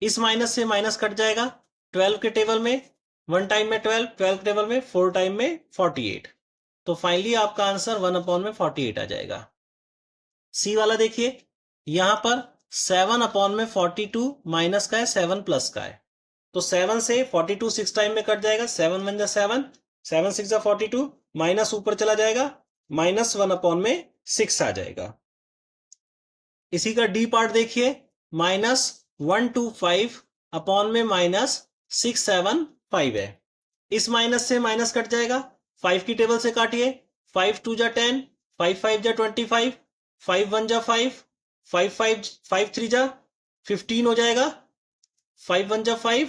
इस माइनस से माइनस कट जाएगा, 12 के टेबल में 1 टाइम में 12, 12 के टेबल में 4 टाइम में 48। तो फाइनली आपका आंसर 1/48 आ जाएगा। सी वाला देखिए, यहां पर 7/42 माइनस का है, 7 प्लस का है, तो 7 से 42 6 टाइम में कट जाएगा, 7 1 जा 7 7 6 जा 42, माइनस ऊपर चला जाएगा, -1/6 आ जाएगा। इसी का डी पार्ट देखिए, -125 अपॉन में -675 है। इस माइनस से माइनस कट जाएगा, 5 की टेबल से काटिए, 5 2 जा 10 5 5 जा 25, 5 1 जा 5, 5 3 जा 15 हो जाएगा, 5 1 जा 5,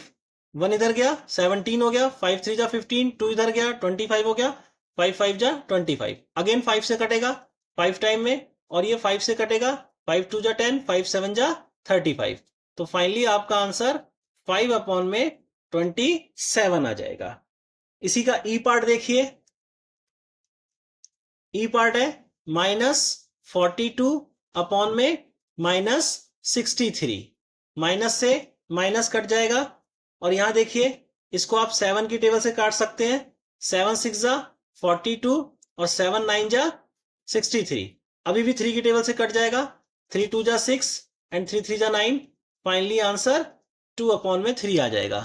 1 इधर गया 17 हो गया, 5 3 जा 15, 2 इधर गया 25 हो गया, 5 5 जा 25, अगेन 5 से कटेगा 5 टाइम में, और ये 5 से कटेगा, 5 2 जा 10, 5 7 जा 35। तो फाइनली आपका आंसर 5 अपॉन में 27 आ जाएगा। इसी का ई पार्ट देखिए, ई पार्ट है -42 अपॉन में -63, माइनस से माइनस कट जाएगा, और यहां देखिए इसको आप 7 की टेबल से काट सकते हैं, 7 6 जा 42 और 7 9 जा 63, अभी भी 3 की टेबल से कट जाएगा, 3 2 जा 6 एंड 3 3 जा 9, फाइनली आंसर 2 अपॉन में 3 आ जाएगा।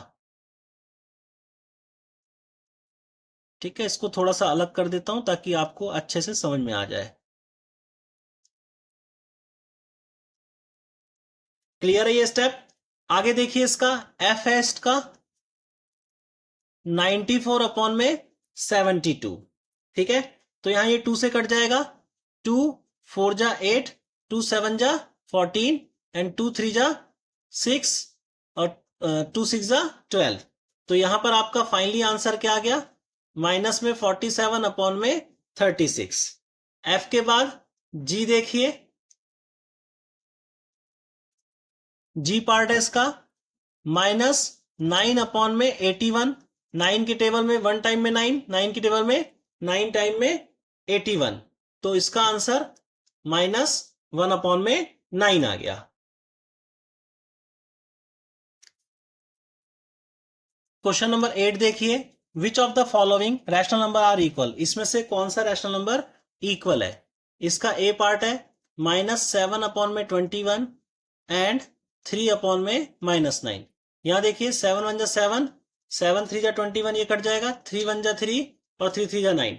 ठीक है, इसको थोड़ा सा अलग कर देता हूं ताकि आपको अच्छे से समझ में आ जाए। क्लियर है ये स्टेप? आगे देखिए इसका एफ एस्ट का 94 अपॉन में 72, ठीक है, तो यहां ये 2 से कट जाएगा, 2 4 जा 8, 2 7 जा 14 एंड 2 3 जा 6 और 2 6 जा 12, तो यहां पर आपका फाइनली आंसर क्या आ गया, माइनस में 47 अपॉन में 36। एफ के बाद जी देखिए, जी पार्ट है इसका -9 अपॉन में 81, 9 की टेबल में 1 टाइम में 9, 9 की टेबल में 9 टाइम में 81, तो इसका आंसर -1 अपॉन में 9 आ गया। क्वेश्चन नंबर 8 देखिए, which of the following rational number are equal, इसमें से कौन सा रैशनल नंबर इक्वल है। इसका ए पार्ट है -7 अपॉन में 21 एंड 3 अपॉन में -9, यहां देखिए 7 1 जा 7, 7 3 जा 21, ये कट जाएगा, 3 1 जा 3 और 3 3 जा 9,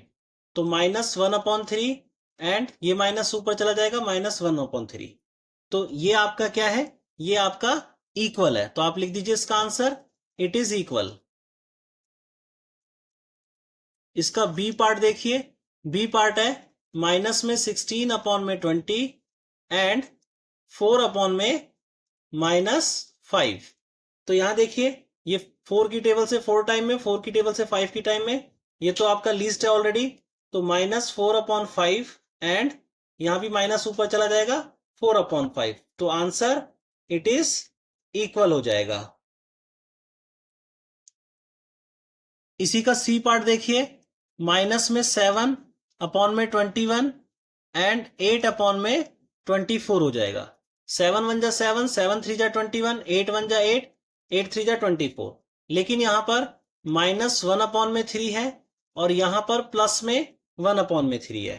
तो -1 अपॉन 3 एंड ये माइनस ऊपर चला जाएगा, -1 अपॉन 3, तो ये आपका क्या है, ये आपका इक्वल है, तो आप लिख दीजिए इसका आंसर इट इज इक्वल। इसका बी पार्ट देखिए, बी पार्ट है माइनस में 16 अपॉन में 20 एंड 4 अपॉन में -5, तो यहां देखिए ये 4 की टेबल से 4 टाइम में, 4 की टेबल से 5 की टाइम में, ये तो आपका लिस्ट है ऑलरेडी, तो -4 अपॉन 5 एंड यहां भी माइनस ऊपर चला जाएगा 4 अपॉन 5, तो आंसर इट इज इक्वल हो जाएगा। इसी का सी पार्ट देखिए, माइनस में 7 अपॉन में 21 एंड 8 अपॉन में 24 हो जाएगा, 7 1 जा 7, 7 3 जा 21, 8 1 जा 8, 8 3 जा 24, लेकिन यहां पर -1 अपॉन में 3 है और यहां पर प्लस में 1 अपॉन में 3 है,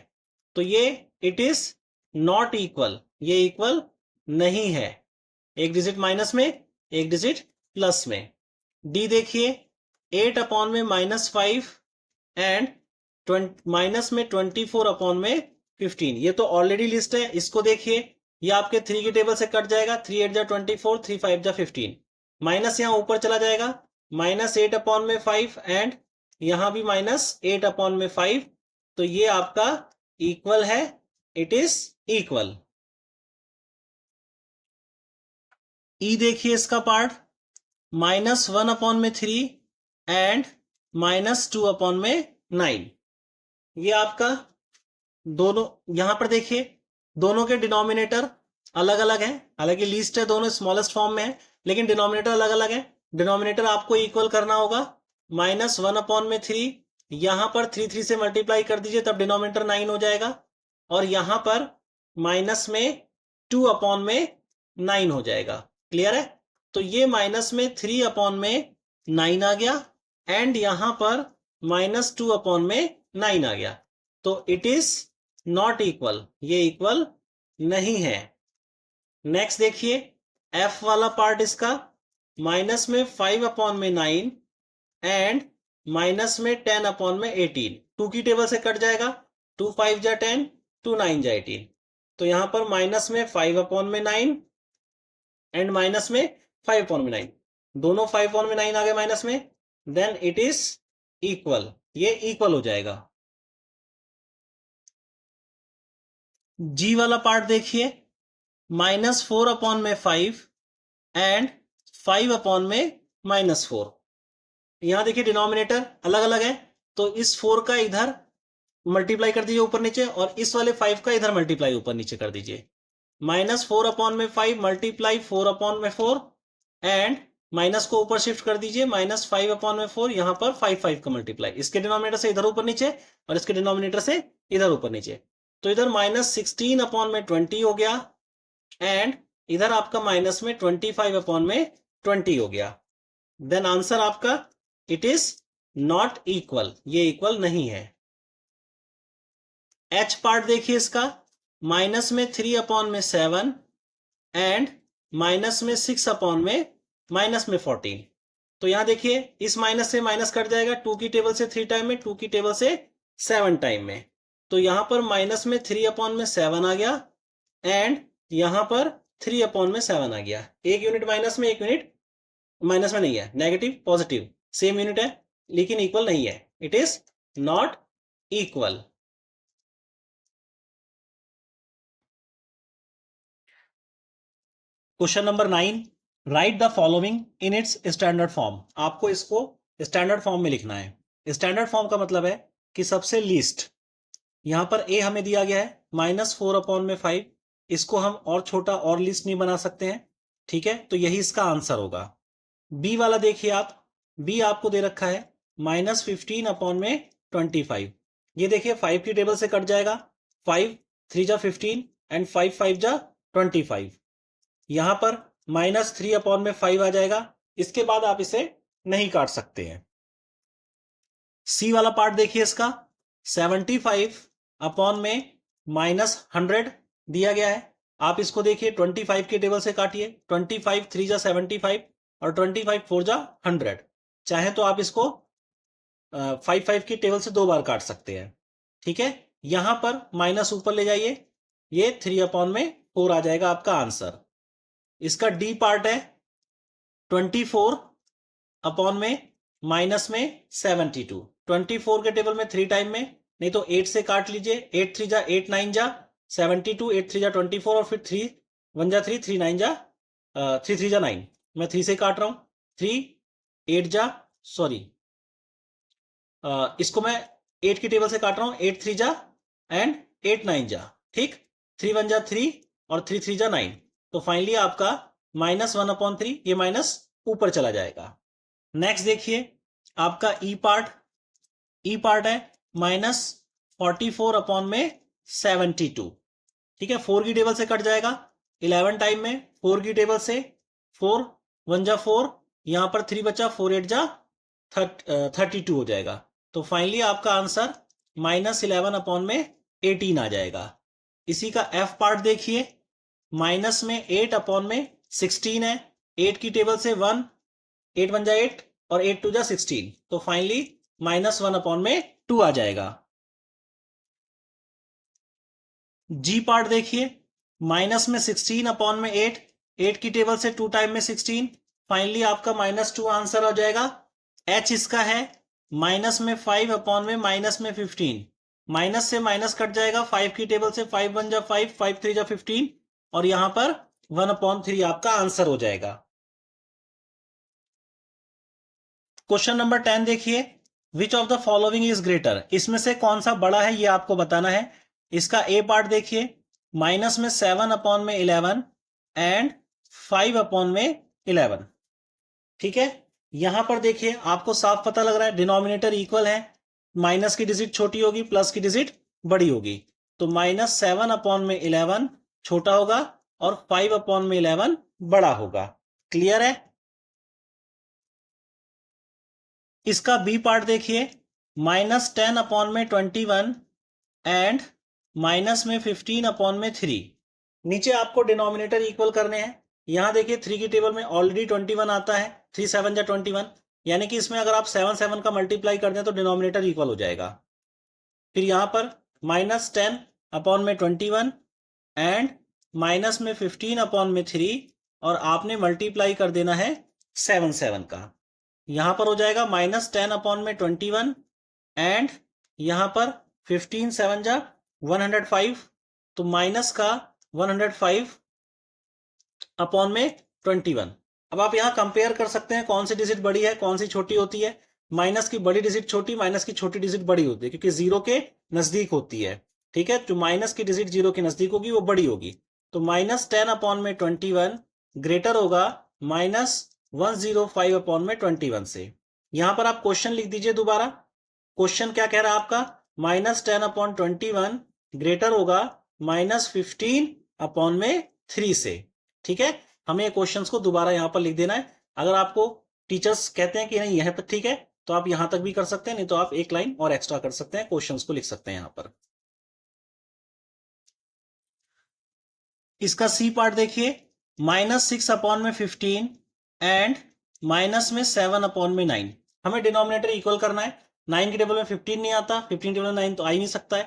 तो ये इट इज नॉट इक्वल, ये इक्वल नहीं है, एक डिजिट माइनस में एक डिजिट प्लस में। डी देखिए, 8 अपॉन में -5 एंड माइनस में 24 अपॉन में 15, ये तो ऑलरेडी लिस्ट है, इसको देखिए ये आपके 3 की टेबल से कट जाएगा, 3 8 जा 24, 3 5 जा 15, माइनस यहां ऊपर चला जाएगा, -8 अपॉन में 5 एंड यहां भी -8 अपॉन में 5, तो ये आपका इक्वल है, इट इज इक्वल। ई देखिए इसका पार्ट, -1 अपॉन में 3 एंड -2 अपॉन में 9, ये आपका दोनों, यहां पर देखिए दोनों के डिनोमिनेटर अलग अलग हैं, हालांकि लीस्ट है दोनों स्मॉलेस्ट फॉर्म में है, लेकिन डिनोमिनेटर अलग अलग है, डिनोमिनेटर आपको इक्वल करना होगा, -1 अपॉन में 3, यहां पर 3 3 से मल्टीप्लाई कर दीजिए तब डिनोमिनेटर 9 हो जाएगा, और यहां पर माइनस में 2 अपॉन में 9 हो जाएगा। क्लियर है? तो ये माइनस में 3 अपॉन में 9 आ गया एंड यहां पर -2 अपॉन में 9 आ गया, तो इट इज नॉट इक्वल, ये इक्वल नहीं है। नेक्स्ट देखिए एफ वाला पार्ट इसका, माइनस में 5 अपॉन में 9 एंड माइनस में 10 अपॉन में 18, 2 की टेबल से कट जाएगा, 2 5 जा 10, 2 9 जा 18, तो यहां पर माइनस में 5 अपॉन में 9 एंड माइनस में 5 अपॉन में 9, दोनों 5 अपॉन में 9 आ गए माइनस में, देन इट इज इक्वल, ये इक्वल हो जाएगा। जी वाला पार्ट देखिए, -4/5 एंड 5/-4। यहां देखिए डिनोमिनेटर अलग अलग है, तो इस 4 का इधर मल्टीप्लाई कर दीजिए ऊपर नीचे, और इस वाले 5 का इधर मल्टीप्लाई ऊपर नीचे कर दीजिए। -4/5 मल्टीप्लाई 4/4 एंड माइनस को ऊपर शिफ्ट कर दीजिए, -5/4, यहां पर 5 का मल्टीप्लाई, इसके डिनोमिनेटर से इधर ऊपर नीचे और इसके डिनोमिनेटर से इधर ऊपर नीचे, तो इधर -16/20 हो गया एंड इधर आपका माइनस में 25/20 हो गया। देन आंसर आपका इट इज नॉट इक्वल, ये इक्वल नहीं है। एच पार्ट देखिए इसका, -3/7 एंड -6/14। तो यहां देखिए इस माइनस से माइनस कट जाएगा, 2 की टेबल से 3 टाइम में, 2 की टेबल से 7 टाइम में, तो यहां पर -3/7 आ गया एंड यहां पर 3/7 आ गया। एक यूनिट माइनस में, एक यूनिट माइनस में नहीं है, नेगेटिव पॉजिटिव सेम यूनिट है लेकिन इक्वल नहीं है, it is not equal. Question number 9, right the following in its standard form. आपको इसको स्टैंडर्ड फॉर्म में लिखना है। स्टैंडर्ड फॉर्म का मतलब है कि सबसे लीस्ट, यहां पर ए हमें दिया गया है -4/5, इसको हम और छोटा और लिस्ट नहीं बना सकते हैं, ठीक है, तो यही इसका आंसर होगा। बी वाला देखिए आप, बी आपको दे रखा है -15/25, ये देखिए 5 की टेबल से कट जाएगा, 5 3 जा 15 एंड 5 5 जा 25, यहां पर -3/5 आ जाएगा, इसके बाद आप इसे नहीं काट सकते हैं। सी वाला पार्ट देखिए इसका, 75/-100 दिया गया है, आप इसको देखिए 25 के टेबल से काटिए, 25 3 जा 75 और 25 4 जा 100, चाहे तो आप इसको 5 की टेबल से 2 बार काट सकते हैं, ठीक है। यहां पर माइनस ऊपर ले जाइए, ये 3/4 आ जाएगा आपका आंसर। इसका डी पार्ट है 24/-72, 24 के टेबल में 3 टाइम में, नहीं तो 8 से काट लीजिए, 8 3 जा 8 9 जा 72, 8 3 जा 24 और फिर 3 1 जा 3 3 9 जा 3 3 जा 9, मैं 3 से काट रहा हूं, 3 8 जा सॉरी इसको मैं 8 की टेबल से काट रहा हूं, 8 3 जा एंड 8 9 जा, ठीक, 3 1 जा 3 और 3 3 जा 9, तो फाइनली आपका -1/3, ये माइनस ऊपर चला जाएगा। नेक्स्ट देखिए आपका ई पार्ट, ई पार्ट है -44/72, ठीक है, 4 की टेबल से कट जाएगा 11 टाइम में, 4 की टेबल से 4 1 जा 4, यहां पर 3 बचा, 4 8 जा 32 हो जाएगा, तो फाइनली आपका आंसर -11/18 आ जाएगा। इसी का एफ पार्ट देखिए, माइनस में 8/16 है, 8 की टेबल से 1, 8 1 जा 8 और 8 2 जा 16, तो फाइनली -1/2 आ जाएगा। जी पार्ट देखिए, माइनस में 16/8, 8 की टेबल से 2 टाइम में 16, फाइनली आपका -2 आंसर हो जाएगा। एच इसका है माइनस में 5/-15, माइनस से माइनस कट जाएगा, 5 की टेबल से 5 1 जा 5, 5 3 जा 15 और यहां पर 1/3 आपका आंसर हो जाएगा। क्वेश्चन नंबर 10 देखिए, which of the following is greater, इसमें से कौन सा बड़ा है ये आपको बताना है। इसका ए पार्ट देखिए, माइनस में 7/11 एंड 5/11, ठीक है, यहां पर देखिए आपको साफ पता लग रहा है डिनोमिनेटर इक्वल है, माइनस की डिजिट छोटी होगी, प्लस की डिजिट बड़ी होगी, तो -7/11 छोटा होगा और 5/11 बड़ा होगा। क्लियर है। इसका बी पार्ट देखिए, -10/21 एंड -15/3, नीचे आपको डिनोमिनेटर इक्वल करने हैं। यहां देखिए 3 की टेबल में ऑलरेडी 21 आता है, 3 7 जा 21, यानी कि इसमें अगर आप 7 7 का मल्टीप्लाई कर दें तो डिनोमिनेटर इक्वल हो जाएगा। फिर यहां पर -10/21 एंड -15/3 और आपने मल्टीप्लाई कर देना है 7 7 का, यहां पर हो जाएगा -10/21 एंड यहां पर 15 7 जा 105 तो माइनस का 105 अपॉन में 21। अब आप यहां कंपेयर कर सकते हैं कौन सी डिजिट बड़ी है कौन सी छोटी होती है। माइनस की बड़ी डिजिट छोटी, माइनस की छोटी डिजिट बड़ी होती है क्योंकि जीरो के नजदीक होती है। ठीक है, जो माइनस की डिजिट जीरो के नजदीक होगी वो बड़ी होगी। तो -10 अपॉन में 21 ग्रेटर होगा -105 अपॉन में 21 से। यहां पर आप क्वेश्चन लिख दीजिए दोबारा। क्वेश्चन क्या कह रहा है आपका, -10 अपॉन 21 ग्रेटर होगा -15 अपॉन में 3 से। ठीक है, हमें क्वेश्चंस को दोबारा यहां पर लिख देना है। अगर आपको टीचर्स कहते हैं कि नहीं यहां तक ठीक है तो आप यहां तक भी कर सकते हैं, नहीं तो आप एक लाइन और एक्स्ट्रा कर सकते हैं, क्वेश्चंस को लिख सकते हैं यहां पर। इसका सी पार्ट देखिए, -6 अपॉन में 15 एंड माइनस में 7 अपॉन में 9। हमें डिनोमिनेटर इक्वल करना है। 9 के टेबल में 15 नहीं आता, 15 टेबल में 9 तो आ ही नहीं सकता है।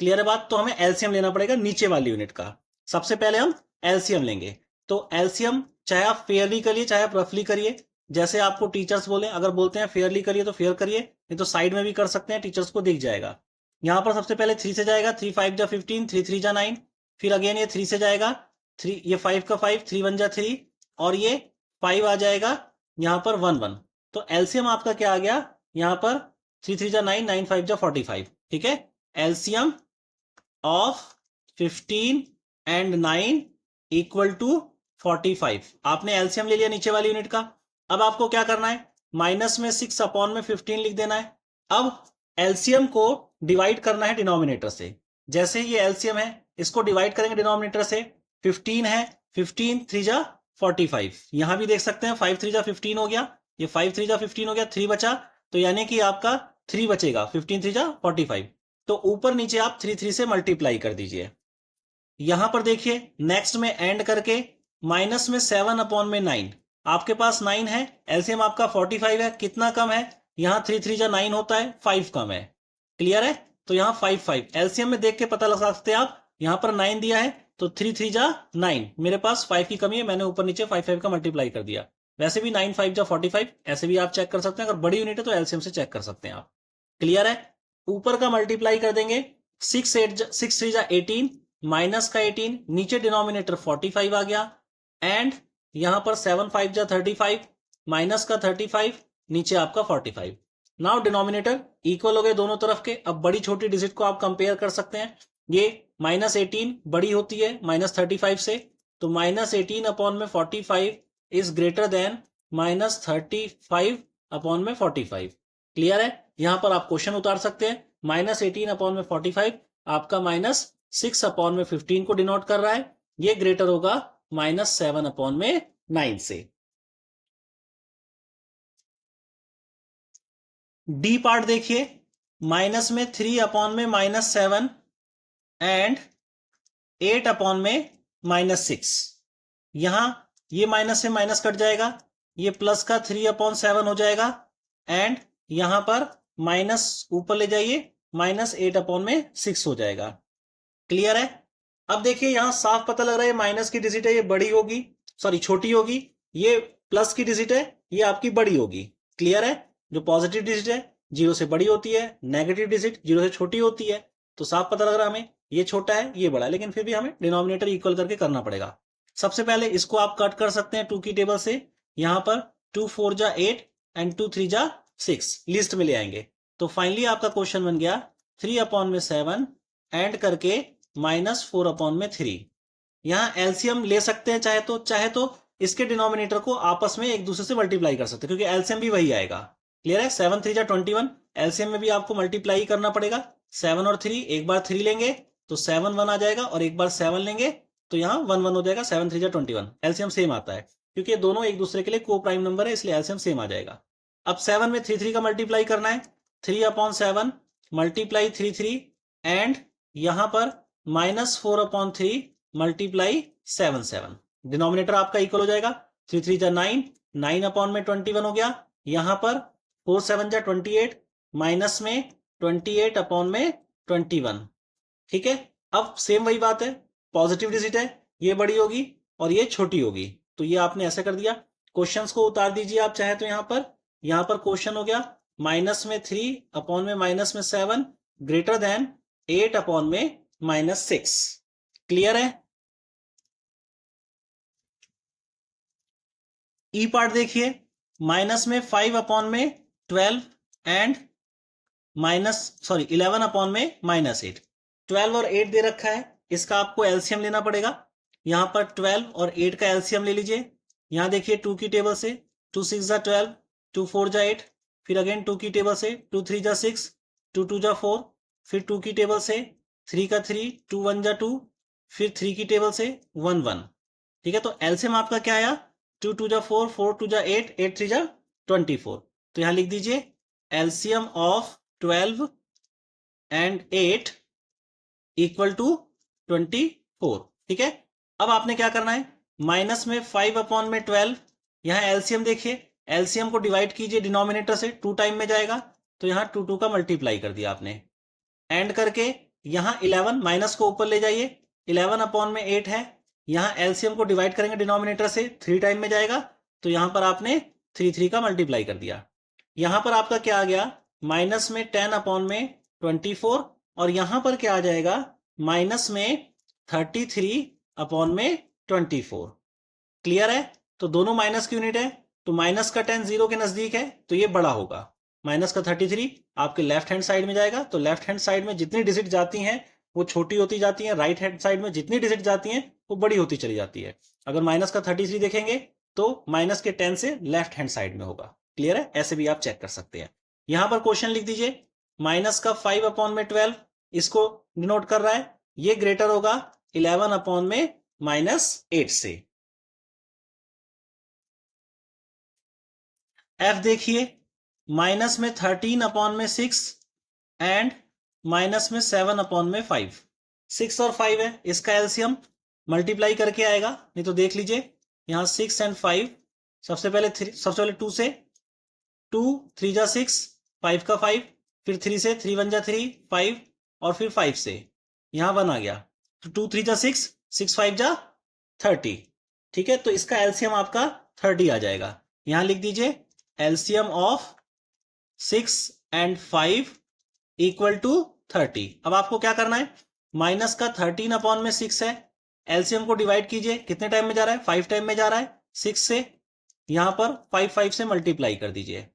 क्लियर है बात। तो हमें एलसीएम लेना पड़ेगा नीचे वाली यूनिट का। सबसे पहले हम एलसीएम लेंगे। तो एलसीएम चाहे आप फेयरली करिए चाहे आप रफली करिए, जैसे आपको टीचर्स बोले। अगर बोलते हैं फेयरली करिए तो फेयर करिए, नहीं तो साइड में भी कर सकते हैं, टीचर्स को दिख जाएगा। यहां पर सबसे पहले 3 से जाएगा, 3 5 जा 15, 3 3 जा 9। फिर अगेन ये 3 से जाएगा, 3 ये 5 का 5, 3 1 जा 3, और ये 5 आ जाएगा यहां पर 1 1। तो एलसीएम आपका क्या आ गया यहां पर, 3 3 जा 9, 9 5 जा 45। ठीक है, LCM of 15 and 9 equal to 45। आपने एलसीएम ले लिया नीचे वाली यूनिट का। अब आपको क्या करना है, माइनस में 6 अपॉन में 15 लिख देना है। अब एलसीएम को डिवाइड करना है डिनोमिनेटर से। जैसे ये एलसीएम है इसको डिवाइड करेंगे डिनोमिनेटर से। 15 है, 15 3 जा 45। यहां भी देख सकते हैं 5 3 जा 15 हो गया, ये 5 3 जा 15 हो गया, 3 बचा। तो यानी कि आपका 3 बचेगा, 15 3 जा 45। तो ऊपर नीचे आप 3 3 से मल्टीप्लाई कर दीजिए। यहां पर देखिए नेक्स्ट में एंड करके माइनस में 7 अपॉन में 9। आपके पास 9 है, एलसीएम आपका 45 है, कितना कम है, यहां 3 3 जा 9 होता है, 5 कम है। क्लियर है, तो यहां 5 5 एलसीएम में देख के पता लगा सकते हैं आप। यहां पर 9 दिया है तो 3 3 जा 9, मेरे पास 5 की कमी है, मैंने ऊपर नीचे 5 5 का मल्टीप्लाई कर दिया। वैसे भी 9 5 जा 45, ऐसे भी आप चेक कर सकते हैं। अगर बड़ी यूनिट है तो एलसीएम से चेक कर सकते हैं आप। क्लियर है, ऊपर का मल्टीप्लाई कर देंगे, 6 3 जा 18 माइनस का 18, नीचे डिनोमिनेटर 45 आ गया, एंड यहां पर 7 5 जा 35 माइनस का 35, नीचे आपका 45। नाउ डिनोमिनेटर इक्वल हो गए दोनों तरफ के। अब बड़ी छोटी डिजिट को आप कंपेयर कर सकते हैं। ये -18 बड़ी होती है -35 से, तो -18 अपॉन में 45 इज ग्रेटर देन -35 अपॉन में 45। क्लियर है, यहां पर आप क्वेश्चन उतार सकते हैं। -18 अपॉन में 45 आपका -6 अपॉन में 15 को डिनोट कर रहा है, ये ग्रेटर होगा -7 अपॉन में 9 से। डी पार्ट देखिए, माइनस में 3 अपॉन में -7 एंड 8 अपॉन में -6। यहां ये माइनस से माइनस कट जाएगा, ये प्लस का 3 अपॉन 7 हो जाएगा, एंड यहां पर माइनस ऊपर ले जाइए, -8 अपॉन में 6 हो जाएगा। क्लियर है, अब देखिए यहां साफ पता लग रहा है माइनस की डिजिट है ये बड़ी होगी, सॉरी छोटी होगी, ये प्लस की डिजिट है ये आपकी बड़ी होगी। क्लियर है, जो पॉजिटिव डिजिट है जीरो से बड़ी होती है, नेगेटिव डिजिट जीरो से छोटी होती है। तो साफ पता लग रहा है हमें ये छोटा है ये बड़ा है, लेकिन फिर भी हमें डिनोमिनेटर इक्वल करके करना पड़ेगा। सबसे पहले इसको आप कट कर सकते हैं 2 की टेबल से। यहां पर 2 4 जा 8 एंड 2 3 जा 6 लिस्ट में ले आएंगे। तो फाइनली आपका क्वेश्चन बन गया 3 अपॉन में 7 एंड करके -4 अपॉन में 3। यहां एलसीएम ले सकते हैं चाहे तो इसके डिनोमिनेटर को आपस में एक दूसरे से मल्टीप्लाई कर सकते हैं, क्योंकि एलसीएम भी वही आएगा। क्लियर है, 7 3 जा 21, एलसीएम में भी आपको मल्टीप्लाई करना पड़ेगा। 7 और 3, एक बार 3 लेंगे तो 7 1 आ जाएगा, और एक बार 7 लेंगे तो यहाँ 1 1 हो जाएगा। 7 3 जा 21, एलसीएम सेम आता है क्योंकि ये दोनों एक दूसरे के लिए को प्राइम नंबर है, इसलिए एलसीएम सेम आ जाएगा। अब 7 में 3 3 का मल्टीप्लाई करना है, 3 अपॉन 7 मल्टीप्लाई 3 3, एंड यहां पर -4 अपॉन 3 मल्टीप्लाई 7 7। डिनोमिनेटर आपका इक्वल हो जाएगा, 3 3 जा 9, 9 अपॉन में 21 हो गया। यहां पर 4 7 जा 28 माइनस में 28 अपॉन में 21। ठीक है, अब सेम वही बात है, पॉजिटिव डिजिट है ये बड़ी होगी और ये छोटी होगी, तो ये आपने ऐसे कर दिया। क्वेश्चंस को उतार दीजिए आप चाहे तो। यहां पर क्वेश्चन हो गया माइनस में 3 अपॉन में -7 ग्रेटर देन 8 अपॉन में -6। क्लियर है? ई पार्ट देखिए, माइनस में 5 अपॉन में 12 एंड 11 अपॉन में -8। 12 और 8 दे रखा है, इसका आपको एलसीएम लेना पड़ेगा। यहां पर 12 और 8 का एलसीएम ले लीजिए। यहां देखिए 2 की टेबल से 2 6 जा 12, 2 4 जा 8, फिर अगेन 2 की टेबल से 2 3 जा 6, 2 2 जा 4, फिर 2 की टेबल से 3 का 3, 2 1 जा 2, फिर 3 की टेबल से 1 1। ठीक है, तो एलसीएम आपका क्या आया? 2 2 जा 4, 4 2 जा 8, 8 3 जा 24। तो यहां लिख दीजिए LCM of 12 and 8 equal to 24। ठीक है, अब आपने क्या करना है, माइनस में 5 अपॉन में 12, यहां एलसीएम देखिए, एलसीएम को डिवाइड कीजिए डिनोमिनेटर से, 2 टाइम में जाएगा, तो यहां 2 2 का मल्टीप्लाई कर दिया आपने। एंड करके यहां 11 माइनस को ऊपर ले जाइए, 11 अपॉन में 8 है, यहां एलसीएम को डिवाइड करेंगे डिनोमिनेटर से, 3 टाइम में जाएगा, तो यहां पर आपने 3 3 का मल्टीप्लाई कर दिया। यहां पर आपका क्या आ गया, माइनस में 10 अपॉन में 24, और यहां पर क्या आ जाएगा, माइनस में 33 अपॉन में 24। क्लियर है? तो दोनों माइनस की यूनिट है, तो माइनस का 10 जीरो के नजदीक है, तो ये बड़ा होगा। माइनस का 33 आपके लेफ्ट हैंड साइड में जाएगा, तो लेफ्ट हैंड साइड में जितनी डिजिट जाती हैं वो छोटी होती जाती हैं, राइट हैंड साइड में जितनी डिजिट जाती हैं वो बड़ी होती चली जाती है। अगर माइनस का 33 देखेंगे तो माइनस के 10 से लेफ्ट हैंड साइड में होगा। क्लियर है? ऐसे भी आप चेक कर सकते हैं। यहां पर क्वेश्चन लिख दीजिए, माइनस का 5 अपॉन में 12, इसको डिनोट कर रहा है, ये ग्रेटर होगा 11 अपॉन में -8 से। एफ देखिए, माइनस में 13 अपॉन में 6 एंड माइनस में 7 अपॉन में 5। 6 और 5 है, इसका एलसीएम मल्टीप्लाई करके आएगा, नहीं तो देख लीजिए यहां 6 एंड 5, सबसे पहले 2 से, 2 3 जा 6, 5 का 5, फिर 3 से, 3 1 जा 3, 5, और फिर 5 से, यहां 1 आ गया, तो 2 3 जा 6, 6 5 जा 30। ठीक है, तो इसका एलसीएम आपका 30 आ जाएगा। यहां लिख दीजिए LCM of 6 and 5 equal to 30। अब आपको क्या करना है, माइनस का 13 अपॉन में 6 है, एलसीएम को डिवाइड कीजिए, कितने टाइम में जा रहा है, 5 टाइम में जा रहा है, 6 से, यहां पर 5 5 से मल्टीप्लाई कर दीजिए,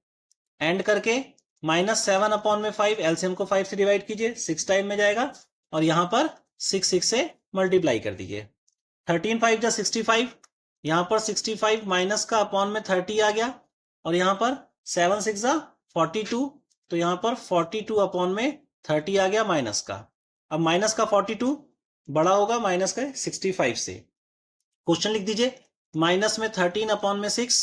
एंड करके -7 अपॉन में 5, एलसीएम को 5 से डिवाइड कीजिए, 6 टाइम में जाएगा, और यहां पर 6 6 से मल्टीप्लाई कर दीजिए, 13 5 जा 65, यहां पर 65 माइनस का अपॉन में 30 आ गया, और यहां पर 7 6 जा 42, तो यहां पर 42 अपॉन में 30 आ गया माइनस का। अब माइनस का 42 बड़ा होगा माइनस का 65 से। क्वेश्चन लिख दीजिए, माइनस में 13 अपॉन में 6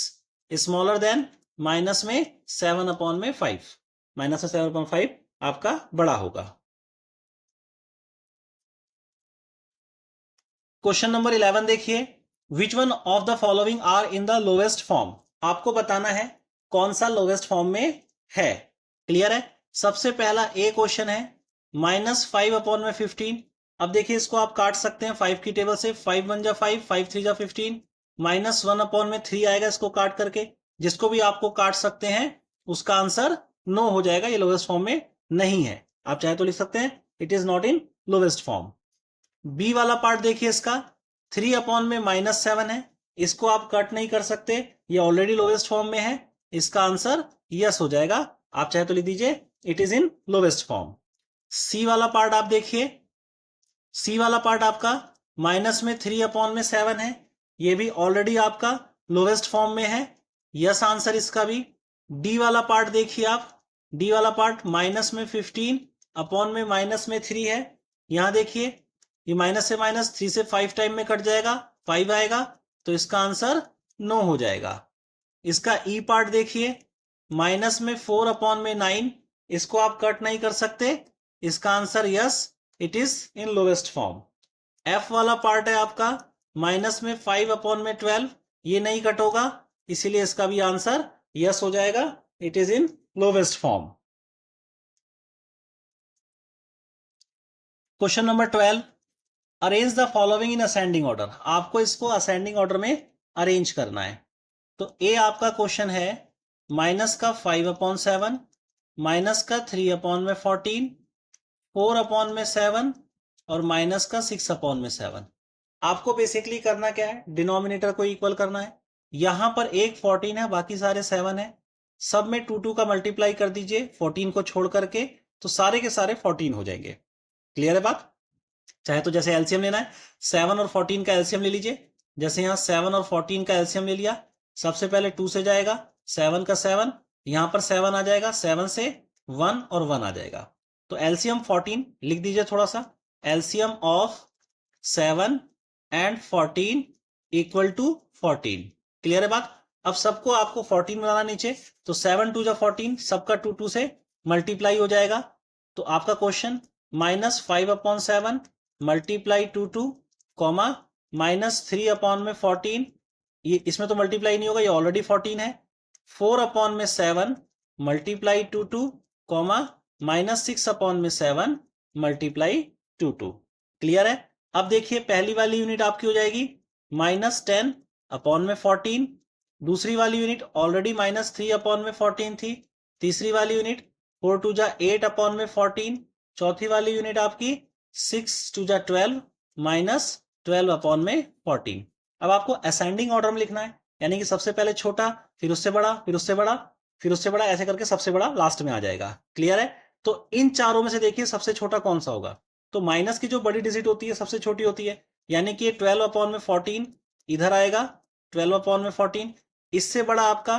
स्मॉलर देन माइनस में 7 अपॉन में 5। माइनस में 7 अपॉन 5 आपका बड़ा होगा। क्वेश्चन नंबर 11 देखिए, which one of the following are in the lowest form. आपको बताना है कौन सा लोवेस्ट फॉर्म में है। क्लियर है? सबसे पहला ए क्वेश्चन है, -5 अपॉन में 15। अब देखिए इसको आप काट सकते हैं 5 की टेबल से, 5 1 जा 5, 5 3 जा 15, -1 अपॉन में 3 आएगा इसको काट करके, जिसको भी आपको काट सकते हैं उसका आंसर नो हो जाएगा, ये लोवेस्ट फॉर्म में नहीं है। आप चाहे तो लिख सकते हैं it is not in lowest form. B वाला पार्ट देखिए इसका, 3 अपॉन में -7 है, इसको आप कट नहीं कर सकते, ये ऑलरेडी लोवेस्ट फॉर्म में है, इसका आंसर यस हो जाएगा। आप चाहे तो लिख दीजिए it is in lowest form. C वाला पार्ट आप देखिए, सी वाला पार्ट आपका माइनस में 3 अपॉन में 7 है, ये भी ऑलरेडी आपका लोवेस्ट फॉर्म में है, यस आंसर इसका भी। डी वाला पार्ट देखिए आप, डी वाला पार्ट माइनस में 15 अपॉन में -3 है, यहां देखिए ये माइनस से माइनस, 3 से 5 टाइम में कट जाएगा, 5 आएगा, तो इसका आंसर नो हो जाएगा। इसका ई पार्ट देखिए, माइनस में 4 अपॉन में 9, इसको आप कट नहीं कर सकते, इसका answer yes, it is in lowest form. F वाला पार्ट है आपका माइनस में 5 अपॉन में 12, ये नहीं कट होगा, इसीलिए इसका भी आंसर यस हो जाएगा, it is in lowest form. Question number 12, arrange the following in ascending order. आपको इसको असेंडिंग ऑर्डर में अरेंज करना है। तो ए आपका क्वेश्चन है, माइनस का 5 अपॉन 7, माइनस का 3 अपॉन में 14, 4 अपॉन में 7, और माइनस का 6/7। आपको बेसिकली करना क्या है, डिनोमिनेटर को इक्वल करना है। यहां पर एक 14 है, बाकी सारे 7 है, सब में 2 का मल्टीप्लाई कर दीजिए 14 को छोड़ करके, तो सारे के सारे 14 हो जाएंगे। क्लियर है बात? चाहे तो जैसे एलसीएम लेना है, 7 और 14 का एलसीएम ले लीजिए। जैसे यहां 7 और 14 का एलसीएम ले लिया, सबसे पहले 2 से जाएगा, 7 का 7, यहां पर 7 आ जाएगा, 7 से 1 और 1 आ जाएगा, तो एलसीएम 14 लिख दीजिए थोड़ा सा। LCM of 7 and 14 equal to 14। Clear है बात? अब सबको आपको 14 बनाना नीचे, तो 7 2 जा 14, सबका 2 से मल्टीप्लाई हो जाएगा। तो आपका क्वेश्चन -5/7 मल्टीप्लाई 2 कॉमा -3/14, ये इसमें तो मल्टीप्लाई नहीं होगा, ये ऑलरेडी 14 है। 4/7 मल्टीप्लाई 2 कॉमा -6/7 मल्टीप्लाई 2। क्लियर है? अब देखिए पहली वाली यूनिट आपकी हो जाएगी -10/14, दूसरी वाली यूनिट ऑलरेडी -3/14 थी, तीसरी वाली यूनिट 4 2 जा 8/14, चौथी वाली यूनिट आपकी 6 2 जा 12 -12/14। अब आपको असेंडिंग ऑर्डर में लिखना है, यानी कि सबसे पहले छोटा, फिर उससे बड़ा, फिर उससे बड़ा, फिर उससे बड़ा, ऐसे करके सबसे बड़ा लास्ट में आ जाएगा। क्लियर है? तो इन चारों में से देखिए सबसे छोटा कौन सा होगा, तो माइनस की जो बड़ी डिजिट होती है सबसे छोटी होती है, यानी कि 12/14 इधर आएगा, 12/14। इससे बड़ा आपका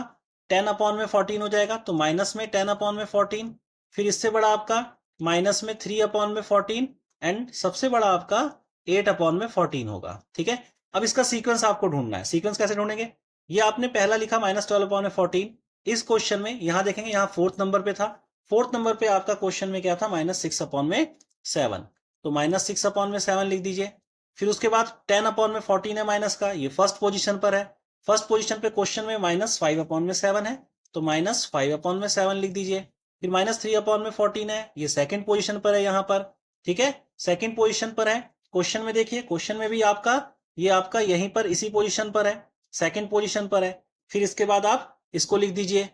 10/14 हो जाएगा, तो माइनस में 10/14, फिर इससे बड़ा आपका माइनस में 3/14, एंड सबसे बड़ा आपका 8/14 होगा। ठीक है, अब इसका सीक्वेंस आपको ढूंढना है। सीक्वेंस कैसे ढूंढेंगे, ये आपने पहला लिखा -12/14, इस क्वेश्चन में यहां देखेंगे, यहां 4th नंबर पे था, 4th नंबर पे आपका क्वेश्चन में क्या था, -6/7, तो -6/7 लिख दीजिए। फिर उसके बाद 10/14 है माइनस का, ये फर्स्ट पोजीशन पर है, फर्स्ट पोजीशन पे क्वेश्चन में -5/7 है, तो -5/7 लिख दीजिए। फिर -3/14 है, ये सेकंड पोजीशन पर है यहां पर। ठीक है, सेकंड पोजीशन पर है क्वेश्चन में, देखिए क्वेश्चन में भी आपका ये आपका यहीं पर इसी पोजीशन पर है, सेकंड पोजीशन पर है। फिर इसके बाद आप इसको लिख दीजिए,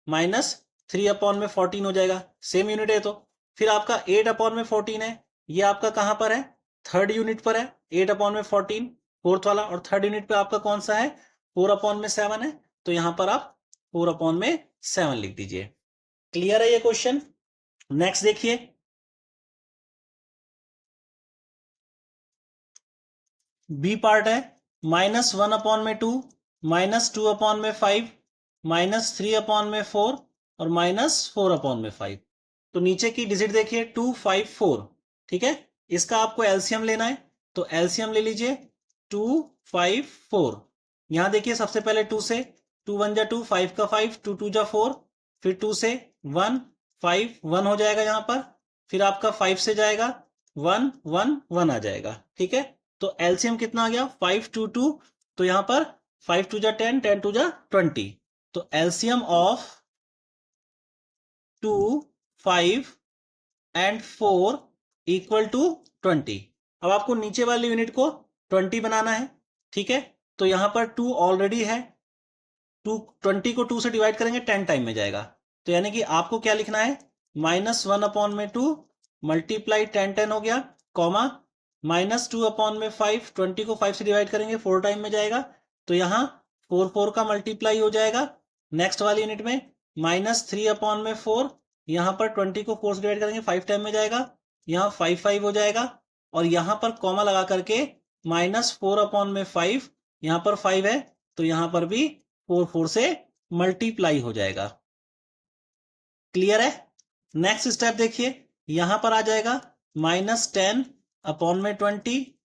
-3/14 हो जाएगा, सेम यूनिट है तो। फिर आपका 8/14 है, ये आपका कहां पर है, थर्ड यूनिट पर है, 8/14 फोर्थ वाला, और थर्ड यूनिट पे आपका कौन सा है, 4/7 है, तो यहां पर आप 4/7 लिख दीजिए। क्लियर है ये क्वेश्चन? नेक्स्ट देखिए, बी पार्ट है, -1/2, -2/5, -3/4 और -4/5। तो नीचे की डिजिट देखिए 2 5 4। ठीक है, इसका आपको एलसीएम लेना है, तो एलसीएम ले लीजिए 2 5 4। यहां देखिए सबसे पहले 2 से, 2 1 जा 2, 5 का 5, 2 2 जा 4, फिर 2 से 1 5 1 हो जाएगा यहां पर, फिर आपका 5 से जाएगा 1 1 1 आ जाएगा। ठीक है, तो एलसीएम कितना आ गया, 5 2 2, तो यहां पर 5 2 जा 10, 10 2 जा 20, तो LCM of 2 5 and 4 equal to 20। अब आपको नीचे वाली यूनिट को 20 बनाना है। ठीक है, तो यहां पर 2 ऑलरेडी है, 20 को 2 से डिवाइड करेंगे 10 टाइम में जाएगा, तो यानी कि आपको क्या लिखना है, -1/2 मल्टीप्लाई 10 10 हो गया, कॉमा -2/5, 20 को 5 से डिवाइड करेंगे 4 टाइम में जाएगा, तो यहाँ 4 4 का मल्टीप्लाई हो जाएगा। नेक्स्ट वाली यूनिट में -3/4, यहाँ पर 20 को 4 से डिवाइड करेंगे 5 टाइम में जाएगा, यहाँ 5 5 हो जाएगा, और यहाँ पर कॉमा लगा करके -4/5, यहाँ पर 5 है, तो यहाँ पर भी 4 4 से मल्टीप्लाई हो जाएगा। क्लियर है? नेक्स्ट स्टेप देखिए, यहां पर आ जाएगा -10/20,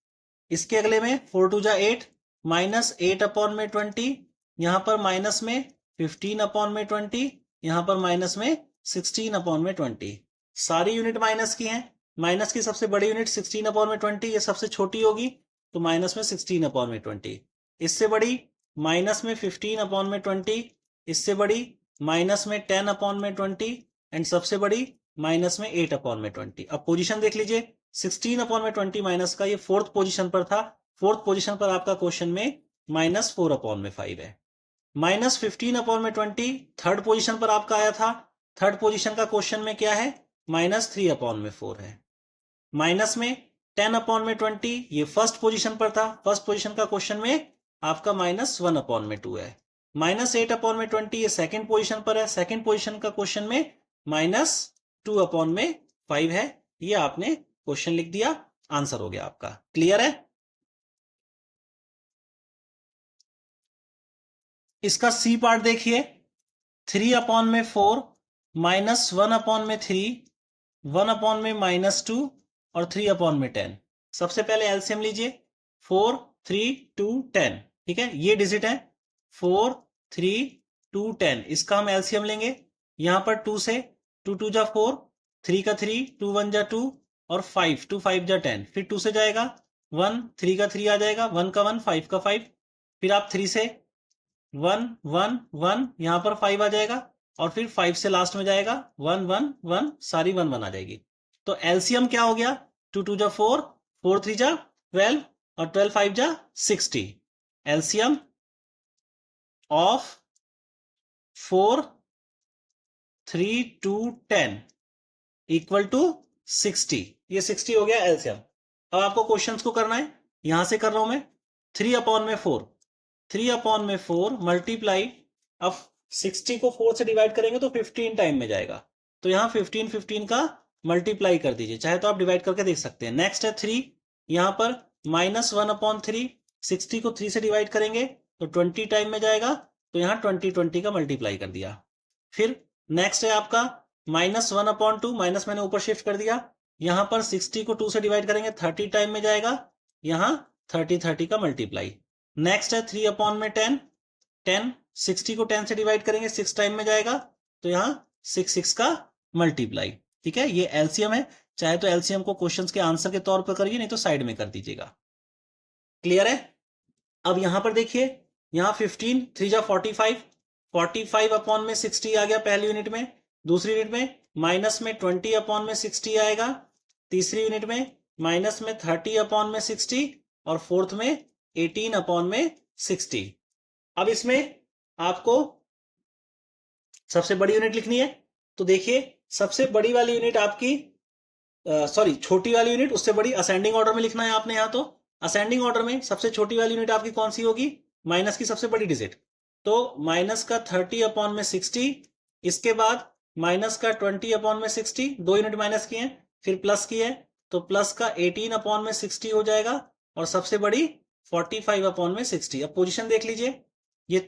इसके अगले में 4 2 जा 8, -8/20, यहां पर माइनस में 15/20, यहां पर माइनस में 16/20। सारी यूनिट माइनस की हैं, माइनस की सबसे बड़ी यूनिट 16/20, ये सबसे छोटी होगी, तो माइनस में 16/20, इससे बड़ी माइनस में 15/20, इससे बड़ी माइनस में 10/20, एंड सबसे बड़ी माइनस में 8/20। अब पोजीशन देख लीजिए, 16/20 माइनस का ये फोर्थ पोजीशन पर था, फोर्थ पोजीशन पर आपका क्वेश्चन में -4/5 है। -15/20 थर्ड पोजीशन पर आपका आया था, थर्ड पोजीशन का क्वेश्चन में क्या है, -3/4 है। माइनस में 10/20, ये फर्स्ट पोजीशन पर था, फर्स्ट पोजीशन का क्वेश्चन में आपका -1/2 है। -8/20 ये सेकंड पोजीशन पर है, सेकंड पोजीशन का क्वेश्चन में -2/5 है। ये आपने क्वेश्चन लिख दिया, आंसर हो गया आपका। क्लियर है? इसका सी पार्ट देखिए, 3/4 -1/3 1/-2 और 3/10। सबसे पहले एलसीएम लीजिए, 4 3 2 10, ठीक है, ये डिजिट है 4 3 2 10, इसका हम एलसीएम लेंगे। यहां पर 2 से 2 2 जा 4, 3 का 3, 2 1 जा 2 और 5 2 5 जा 10, फिर 2 से जाएगा 1, 3 का 3 आ जाएगा, 1 का 1, 5 का 5, फिर आप 3 से 1 1 1, यहां पर 5 आ जाएगा और फिर 5 से लास्ट में जाएगा 1 1 1, सारी 1 1 आ जाएगी। तो एलसीएम क्या हो गया, 2 2 जा 4, 4 3 जा 12 और 12 5 जा 60। LCM of 4 3 2 10 equal to 60। ये 60 हो गया एलसीएम। अब आपको क्वेश्चंस को करना है, यहां से कर रहा हूं मैं। 3/4, 3/4 मल्टीप्लाई, अब 60 को 4 से डिवाइड करेंगे तो 15 टाइम में जाएगा, तो यहां 15 15 का मल्टीप्लाई कर दीजिए, चाहे तो आप डिवाइड करके देख सकते हैं। नेक्स्ट है 3, यहां पर -1/3, 60 को 3 से डिवाइड करेंगे तो 20 टाइम में जाएगा, तो यहां 20 20 का मल्टीप्लाई कर दिया। फिर नेक्स्ट है आपका -1/2, माइनस मैंने ऊपर शिफ्ट कर दिया, यहां पर 60 को 2 से डिवाइड करेंगे 30 टाइम में जाएगा, यहां 30 30 का मल्टीप्लाई। नेक्स्ट है 3/10, 10 60 को 10 से डिवाइड करेंगे 6 टाइम में जाएगा, तो यहां 6 6 का मल्टीप्लाई। ठीक है, ये एलसीएम है, चाहे तो एलसीएम को क्वेश्चंस के आंसर के तौर पर करिए, नहीं तो साइड में कर दीजिएगा। क्लियर है? अब यहां पर देखिए, यहां 15 3 जा 45, 45/60 आ गया पहली यूनिट में। दूसरी यूनिट में माइनस में 20/60 आएगा, तीसरी यूनिट में माइनस में 30/60 और फोर्थ में 18/60। अब इसमें आपको सबसे बड़ी यूनिट लिखनी है, तो देखिए सबसे बड़ी वाली यूनिट आपकी, सॉरी छोटी वाली यूनिट उससे बड़ी असेंडिंग ऑर्डर में लिखना है आपने। यहां तो असेंडिंग ऑर्डर में सबसे छोटी वाली यूनिट आपकी कौन सी होगी, माइनस की सबसे बड़ी डिजिट, तो माइनस का 30/60, इसके बाद माइनस का 20/60, 2 यूनिट माइनस की है, फिर प्लस की है, तो प्लस का 18/60 हो जाएगा और सबसे बड़ी 45/60। अब पोजीशन देख लीजिए, ये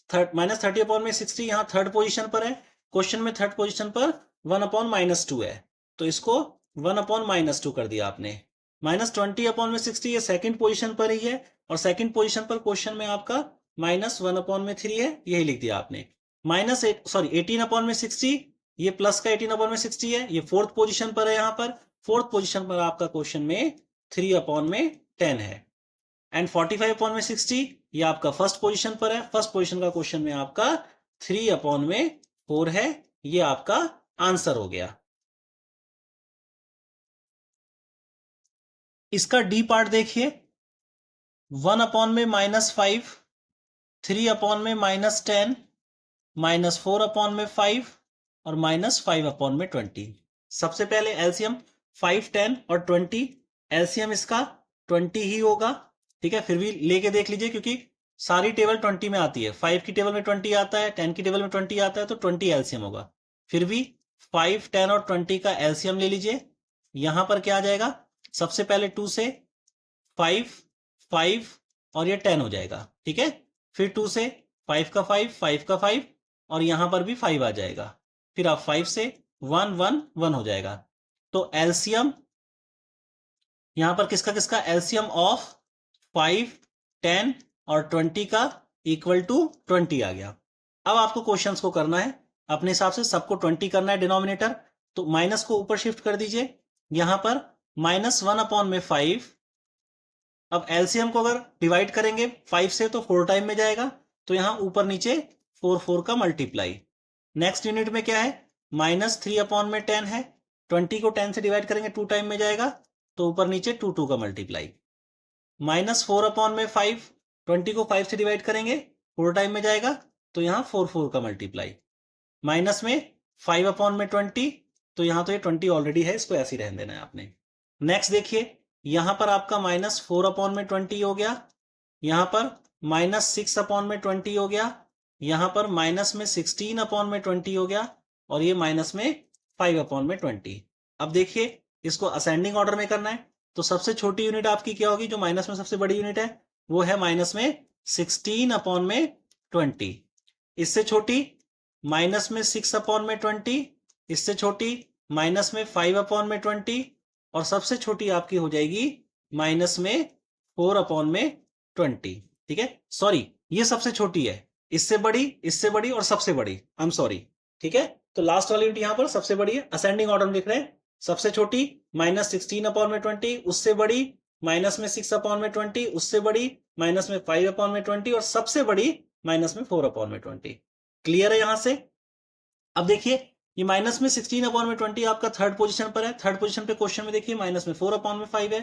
-30/60 यहां थर्ड पोजीशन पर है, क्वेश्चन में थर्ड पोजीशन पर 1/-2 है, तो इसको 1/-2 कर दिया आपने। -20/60 ये सेकंड पोजीशन पर ही है, और सेकंड पोजीशन पर क्वेश्चन में आपका -1/3 है, यही लिख दिया आपने। 18/60, ये प्लस का 18/60 है, ये फोर्थ पोजीशन पर है, यहां पर फोर्थ पोजीशन पर आपका क्वेश्चन में 3/10 है। एंड 45/60 ये आपका फर्स्ट पोजीशन पर है, फर्स्ट पोजीशन का क्वेश्चन में आपका 3/4 है, ये आपका आंसर हो गया। इसका डी पार्ट देखिए, 1/-5, 3/-10, -4/5 और -5/20। सबसे पहले एलसीएम 5 10 और 20, एलसीएम इसका 20 ही होगा। ठीक है, फिर भी लेके देख लीजिए, क्योंकि सारी टेबल 20 में आती है, 5 की टेबल में 20 आता है, 10 की टेबल में 20 आता है, तो 20 एलसीएम होगा। फिर भी 5 10 और 20 का एलसीएम ले लीजिए। यहां पर क्या आ जाएगा, सबसे पहले 2 से 5 5 और ये 10 हो जाएगा। ठीक है, फिर 2 से 5 का 5 5 का 5 और यहां पर भी 5 आ जाएगा, फिर आप 5 से 1 1 1 हो जाएगा। तो एलसीएम यहां पर किसका किसका, एलसीएम ऑफ 5 10 और 20 का इक्वल टू 20 आ गया। अब आपको क्वेश्चंस को करना है अपने हिसाब से, सबको 20 करना है डिनोमिनेटर, तो माइनस को ऊपर शिफ्ट कर दीजिए, यहां पर -1/5। अब एलसीएम को अगर डिवाइड करेंगे 5 से तो 4 टाइम में जाएगा, तो यहां ऊपर नीचे 4 4 का मल्टीप्लाई। नेक्स्ट यूनिट में क्या है, -3/10 है, 20 को 10 से डिवाइड करेंगे 2 टाइम में जाएगा, तो ऊपर नीचे 2 2 का मल्टीप्लाई। -4/5, 20 को 5 से डिवाइड करेंगे 4 टाइम में जाएगा, तो यहां 4 4 का मल्टीप्लाई। माइनस में 5/20, तो यहां तो ये 20 ऑलरेडी है, इसको ऐसे ही रहने देना है आपने। नेक्स्ट देखिए, यहां पर आपका -4/20 हो गया, यहां पर -6/20 हो गया, यहां पर -16/20 हो गया, और ये -5/20। अब देखिए, इसको असेंडिंग ऑर्डर में करना है, तो सबसे छोटी यूनिट आपकी क्या होगी, जो माइनस में सबसे बड़ी यूनिट है, वो है -16/20। इससे छोटी -6/20, इससे छोटी -5/20, और सबसे छोटी आपकी हो जाएगी -4/20। ठीक है, सॉरी, ये सबसे छोटी है, इससे बड़ी और सबसे बड़ी, आई एम सॉरी। ठीक है, तो लास्ट वाली यूनिट यहां पर सबसे बड़ी है, असेंडिंग ऑर्डर में लिख रहे हैं। सबसे छोटी -16/20, उससे बड़ी -6/20, उससे बड़ी -5/20, और सबसे बड़ी -4/20। क्लियर है यहां से? अब देखिए, ये -16/20 आपका थर्ड पोजीशन पर है, थर्ड पोजीशन पे क्वेश्चन में देखिए -4/5 है,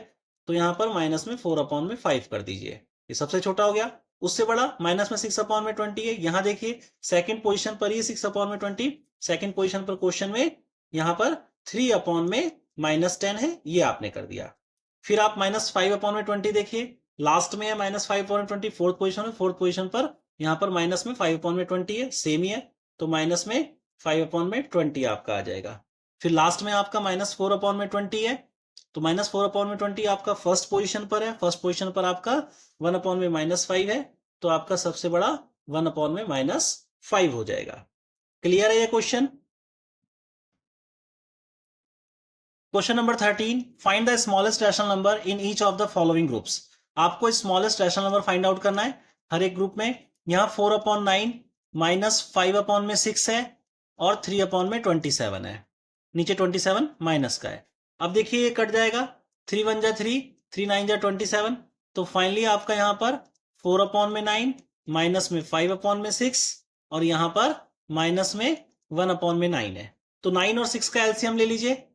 तो यहां पर -4/5 कर दीजिए, ये सबसे छोटा हो गया। उससे बड़ा -6/20 है, यहां देखिए सेकंड पोजीशन पर ही 6/20, सेकंड पोजीशन पर क्वेश्चन में यहां पर 3/10 है, ये आपने कर दिया। फिर आप -5/20 देखिए, लास्ट में है -5/20, फोर्थ पोजीशन है, फोर्थ पोजीशन पर यहां पर -5/20 है, सेम ही है, तो -5/20 आपका आ जाएगा। फिर लास्ट में आपका -4/20 है, तो -4/20 आपका फर्स्ट पोजीशन पर है, फर्स्ट पोजीशन पर आपका 1/-5 है, तो आपका सबसे बड़ा 1/-5 हो जाएगा। क्लियर है ये question? Question number 13, find the smallest rational number in each of the following groups. आपको smallest rational number find out करना है हर एक ग्रुप में। यहां 4/9 -5/6 है, और 3/27 है, नीचे 27 माइनस का है। अब देखिए ये कट जाएगा, 3 1 जा 3, 3 9 जा 27, तो फाइनली आपका यहां पर 4/9 माइनस में 5/6, और यहां पर माइनस में 1/9 है। तो 9 और 6 का एलसीएम ले लीजिए,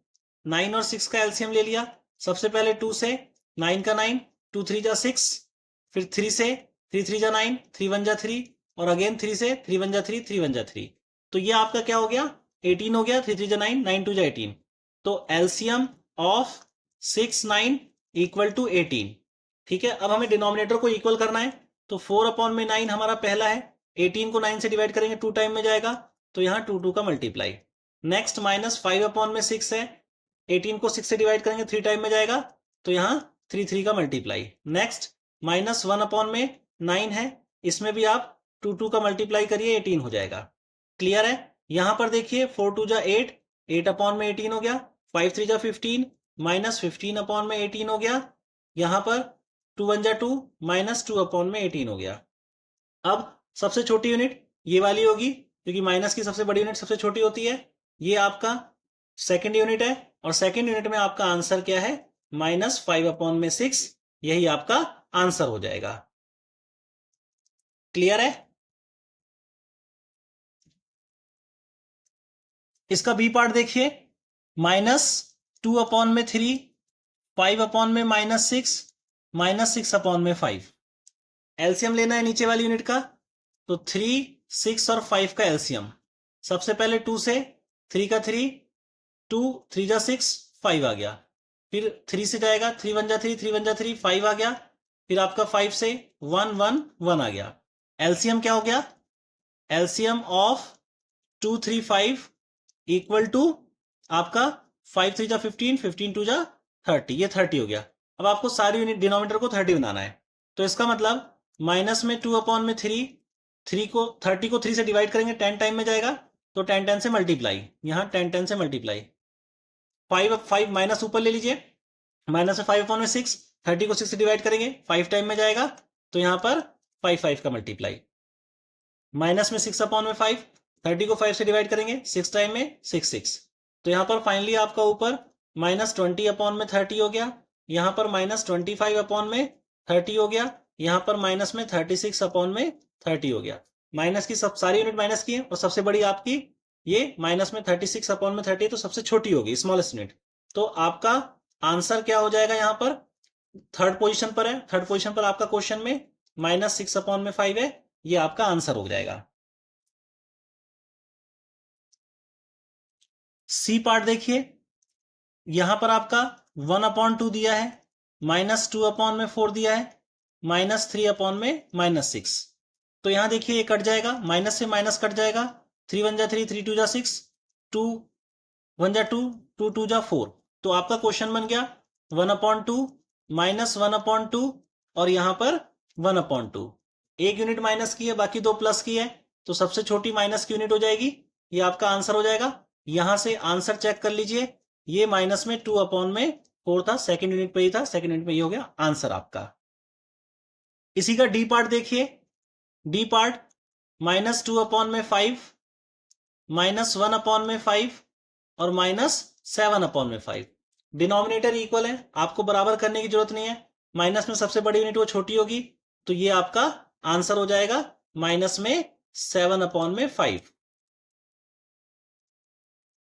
9 और 6 का एलसीएम ले लिया। सबसे पहले 2 से 9 का 9, 2 3 जा 6, फिर 3 से 3 3 जा 9, 3 1 जा 3, और अगेन 3 से 3 1 जा 3, 3 1 जा 3, तो ये आपका क्या हो गया, 18 हो गया। 3 3 जा 9, 9 2 जा 18, तो एलसीएम ऑफ 6 9 इक्वल टू 18। ठीक है, अब हमें डिनोमिनेटर को इक्वल करना है, तो 4/9 हमारा पहला है, 18 को 9 से डिवाइड करेंगे 2 टाइम में जाएगा, तो यहां 2 2 का मल्टीप्लाई। नेक्स्ट -5/6 है, 18 को 6 से डिवाइड करेंगे 3 टाइम में जाएगा, तो यहां 3 3 का मल्टीप्लाई। नेक्स्ट -1/9 है, इसमें भी आप 2 2 का मल्टीप्लाई करिए, 18 हो जाएगा। क्लियर है? यहां पर देखिए 4 2 जा 8, 8/18 हो गया, 5 3 जा 15, -15/18 हो गया, यहां पर 2 1 जा 2, -2/18 हो गया। अब सबसे छोटी यूनिट ये वाली होगी, क्योंकि माइनस की सबसे बड़ी यूनिट सबसे छोटी होती है। ये आपका सेकंड यूनिट है, और सेकंड यूनिट में आपका आंसर क्या है, -5/6, यही आपका आंसर हो जाएगा। क्लियर है? इसका बी पार्ट देखिए, -2/3, 5/6, -6/5। एलसीएम लेना है नीचे वाली यूनिट का, तो 3 6 और 5 का एलसीएम। सबसे पहले 2 से 3 का 3, 2 3 जा 6, 5 आ गया। फिर 3 से जाएगा, 3 1 जा 3, 3 1 जा 3, 5 आ गया। फिर आपका 5 से 1 1 1 आ गया। एलसीएम क्या हो गया, एलसीएम ऑफ 2 3 5 इक्वल टू आपका 5 3 जा 15, 15 2 जा 30, ये 30 हो गया। अब आपको सारी यूनिट डिनोमिनेटर को 30 बनाना है, तो इसका मतलब माइनस में 2/3, 3 को 30 को 3 से डिवाइड करेंगे 10 टाइम में जाएगा, तो 10 10 से मल्टीप्लाई, यहां 10 10 से मल्टीप्लाई। 5 5 माइनस ऊपर ले लीजिए, माइनस में 5/6, 30 को 6 से डिवाइड करेंगे 5 टाइम में जाएगा, तो यहां पर 5 5 का मल्टीप्लाई। माइनस में 6/5, 30 को 5 से डिवाइड करेंगे 6 टाइम में 6 6, तो यहां पर फाइनली आपका ऊपर -20/30 हो गया, यहां पर -25/30 हो गया, यहां पर -36/30 हो गया। माइनस की सब सारी यूनिट माइनस की है, और सबसे बड़ी आपकी ये -36/30, तो सबसे छोटी होगी, स्मॉलेस्ट यूनिट। तो आपका आंसर क्या हो जाएगा, यहां पर थर्ड पोजीशन पर है, थर्ड पोजीशन पर आपका क्वेश्चन में -6/5 है, ये आपका आंसर हो जाएगा। सी पार्ट देखिए, यहां पर आपका 1/2 दिया है, -2/4 दिया है, -3/6। तो यहां देखिए ये कट जाएगा, माइनस से माइनस कट जाएगा, 3 1 जा 3, 3 2 जा 6, 2 1 जा 2, 2 2 जा 4। तो आपका क्वेश्चन बन गया 1/2 -1/2 और यहां पर 1/2। एक यूनिट माइनस की है, बाकी दो प्लस की है, तो सबसे छोटी माइनस की यूनिट हो जाएगी, ये आपका आंसर हो जाएगा। यहां से आंसर चेक कर लीजिए, ये माइनस में 2/4 था, सेकंड यूनिट पे ही था, सेकंड यूनिट पे ये हो गया आंसर आपका। इसी का डी पार्ट देखिए, डी पार्ट -2/5 -1/5 और -7/5। डिनोमिनेटर इक्वल है, आपको बराबर करने की जरूरत नहीं है, माइनस में सबसे बड़ी यूनिट वो छोटी होगी, तो ये आपका आंसर हो जाएगा माइनस में 7/5।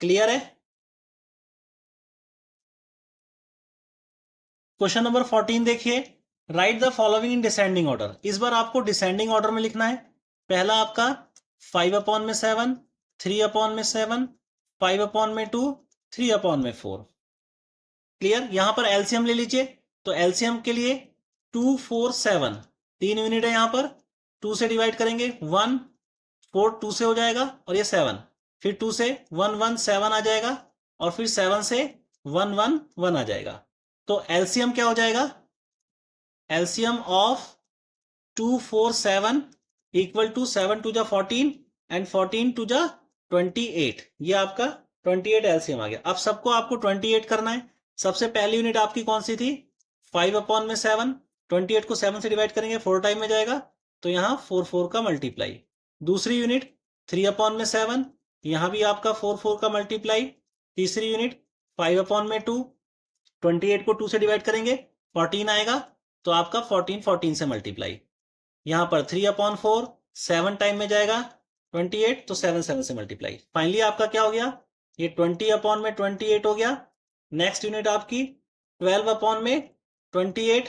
क्लियर है? क्वेश्चन नंबर 14 देखिए, right the following in descending order. इस बार आपको डिसेंडिंग ऑर्डर में लिखना है। पहला आपका 5/7, 3/7, 5/2, 3/4। क्लियर? यहां पर एलसीएम ले लीजिए, तो एलसीएम के लिए 2 4 7 3 यूनिट है, यहां पर 2 से डिवाइड करेंगे 1 4 2 से हो जाएगा, और ये 7, फिर 2 से 1 1 7 आ जाएगा, और फिर 7 से 1 1 1 आ जाएगा। तो एलसीएम क्या हो जाएगा? एलसीएम ऑफ 2 4 7 इक्वल टू 7 2 जा 14 एंड 14 2 जा 28। ये आपका 28 एलसीएम आ गया। अब सबको आपको 28 करना है। सबसे पहली यूनिट आपकी कौन सी थी? 5/7। 28 को 7 से डिवाइड करेंगे, 4 टाइम में जाएगा, तो यहां 4 4 का मल्टीप्लाई। दूसरी यूनिट 3/7, यहां भी आपका 4 4 का मल्टीप्लाई। तीसरी यूनिट 5/2, 28 को 2 से डिवाइड करेंगे, 14 आएगा, तो आपका 14 14 से मल्टीप्लाई। यहां पर 3/4 7 टाइम में जाएगा 28, तो 7 7 से मल्टीप्लाई। फाइनली आपका क्या हो गया? ये 20/28 हो गया। नेक्स्ट यूनिट आपकी 12/28।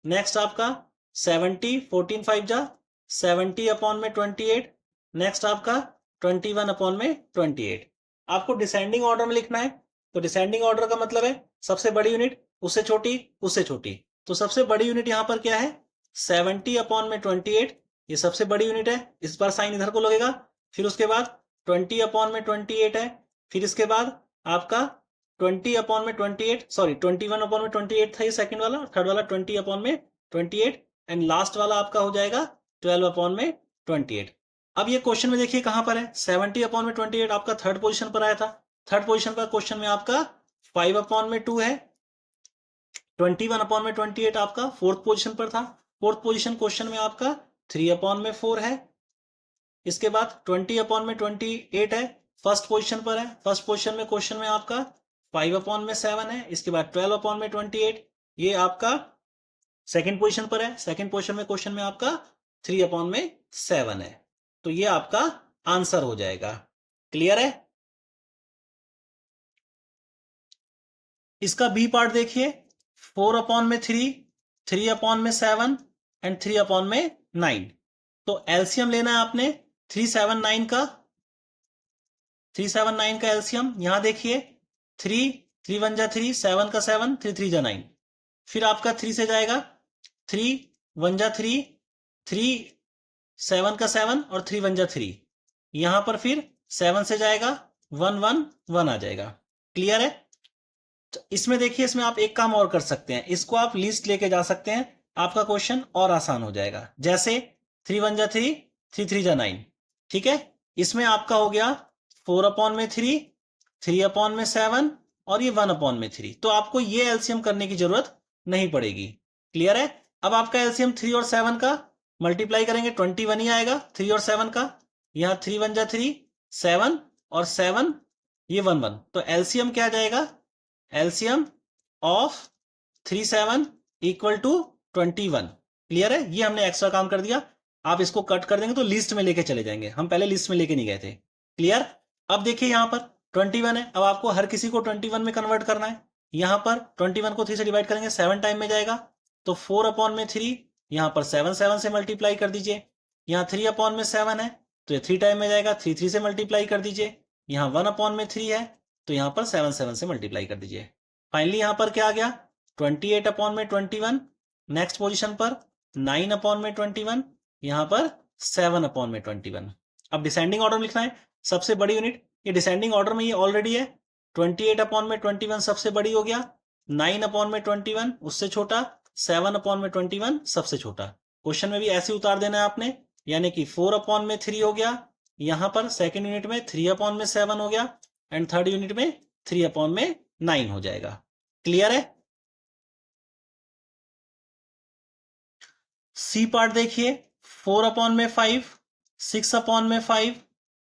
नेक्स्ट आपका 70, 14 5 जा 70/28। नेक्स्ट आपका 21/28। आपको डिसेंडिंग ऑर्डर में लिखना है। तो डिसेंडिंग ऑर्डर का मतलब है सबसे बड़ी यूनिट उससे छोटी उससे छोटी। तो सबसे बड़ी यूनिट यहां पर क्या है? 70/28, ये सबसे बड़ी यूनिट है, इस बार साइन इधर को लगेगा। फिर उसके बाद 20/28 है, फिर इसके बाद आपका 20/28, सॉरी 21/28 था ये सेकंड वाला, थर्ड वाला 20/28 एंड लास्ट वाला आपका हो जाएगा 12/28। अब ये क्वेश्चन में देखिए कहां पर है, 70/28 आपका थर्ड पोजीशन पर आया था। थर्ड पोजीशन पर क्वेश्चन में आपका 5/2 है। 21/28 आपका फोर्थ पोजीशन पर था। फोर्थ पोजीशन क्वेश्चन में आपका 3/4 है। इसके बाद 20/28 है, फर्स्ट पोजीशन पर है। फर्स्ट पोजीशन में क्वेश्चन में आपका 5/7 है। इसके बाद 12/28, ये आपका सेकंड पोजीशन पर है। सेकंड पोजीशन में क्वेश्चन में आपका 3/7 है। तो ये आपका आंसर हो जाएगा। क्लियर है? इसका बी पार्ट देखिए, 4/3, 3/7 एंड 3/9। तो एलसीएम लेना है आपने 379 का। 379 का एलसीएम यहां देखिए, 3 3 1 जा 3, 7 का 7, 3 3 जा 9। फिर आपका 3 से जाएगा 3 1 जा 3, 3 7 का 7 और 3 1 जा 3। यहां पर फिर 7 से जाएगा 1 1 1 आ जाएगा। क्लियर है? तो इसमें देखिए, इसमें आप एक काम और कर सकते हैं, इसको आप लिस्ट लेके जा सकते हैं, आपका क्वेश्चन और आसान हो जाएगा। जैसे 3 1 जा 3, 3 3 जा 9। ठीक है, इसमें आपका हो गया 4/3, 3/7 और ये 1/3। तो आपको ये एलसीएम करने की जरूरत नहीं पड़ेगी। क्लियर है? अब आपका एलसीएम 3 और 7 का मल्टीप्लाई करेंगे 21 ही आएगा। 3 और 7 का, यहां 3 1 जा 3, 7 और 7 ये 1 1। तो एलसीएम क्या जाएगा? LCM of 3 7 equal to 21। Clear है? ये हमने एक्स्ट्रा काम कर दिया। आप इसको कट कर देंगे तो लिस्ट में लेके चले जाएंगे, हम पहले लिस्ट में लेके नहीं गए थे। क्लियर? अब देखिए यहां पर 21 है, अब आपको हर किसी को 21 में कन्वर्ट करना है। यहां पर 21 को 3 से डिवाइड करेंगे, 7 टाइम में जाएगा, तो 4/3, यहां पर 7 7 से मल्टीप्लाई कर दीजिए। यहां 3/7 है, तो ये 3 टाइम में जाएगा, 3 3 से मल्टीप्लाई कर दीजिए। यहां 1/3 है, तो यहां पर 7 7 से मल्टीप्लाई कर दीजिए। फाइनली यहां पर क्या आ गया, 28 अपॉन में 21, नेक्स्ट पोजीशन पर 9 अपॉन में 21, यहां पर 7 अपॉन में 21। अब डिसेंडिंग ऑर्डर में लिखना है, सबसे बड़ी यूनिट ये डिसेंडिंग ऑर्डर में ये ऑलरेडी है, 28 अपॉन में 21 सबसे बड़ी हो गया, 9 अपॉन में 21 उससे छोटा, 7 अपॉन में 21 सबसे छोटा। क्वेश्चन में भी ऐसे उतार देना है आपने, यानी कि 4 अपॉन में 3 हो गया, यहां पर सेकेंड यूनिट में 3 अपॉन में 7 हो गया, एंड थर्ड यूनिट में 3 अपॉन में 9 हो जाएगा। क्लियर है? सी पार्ट देखिए, 4 अपॉन में 5, 6 अपॉन में 5,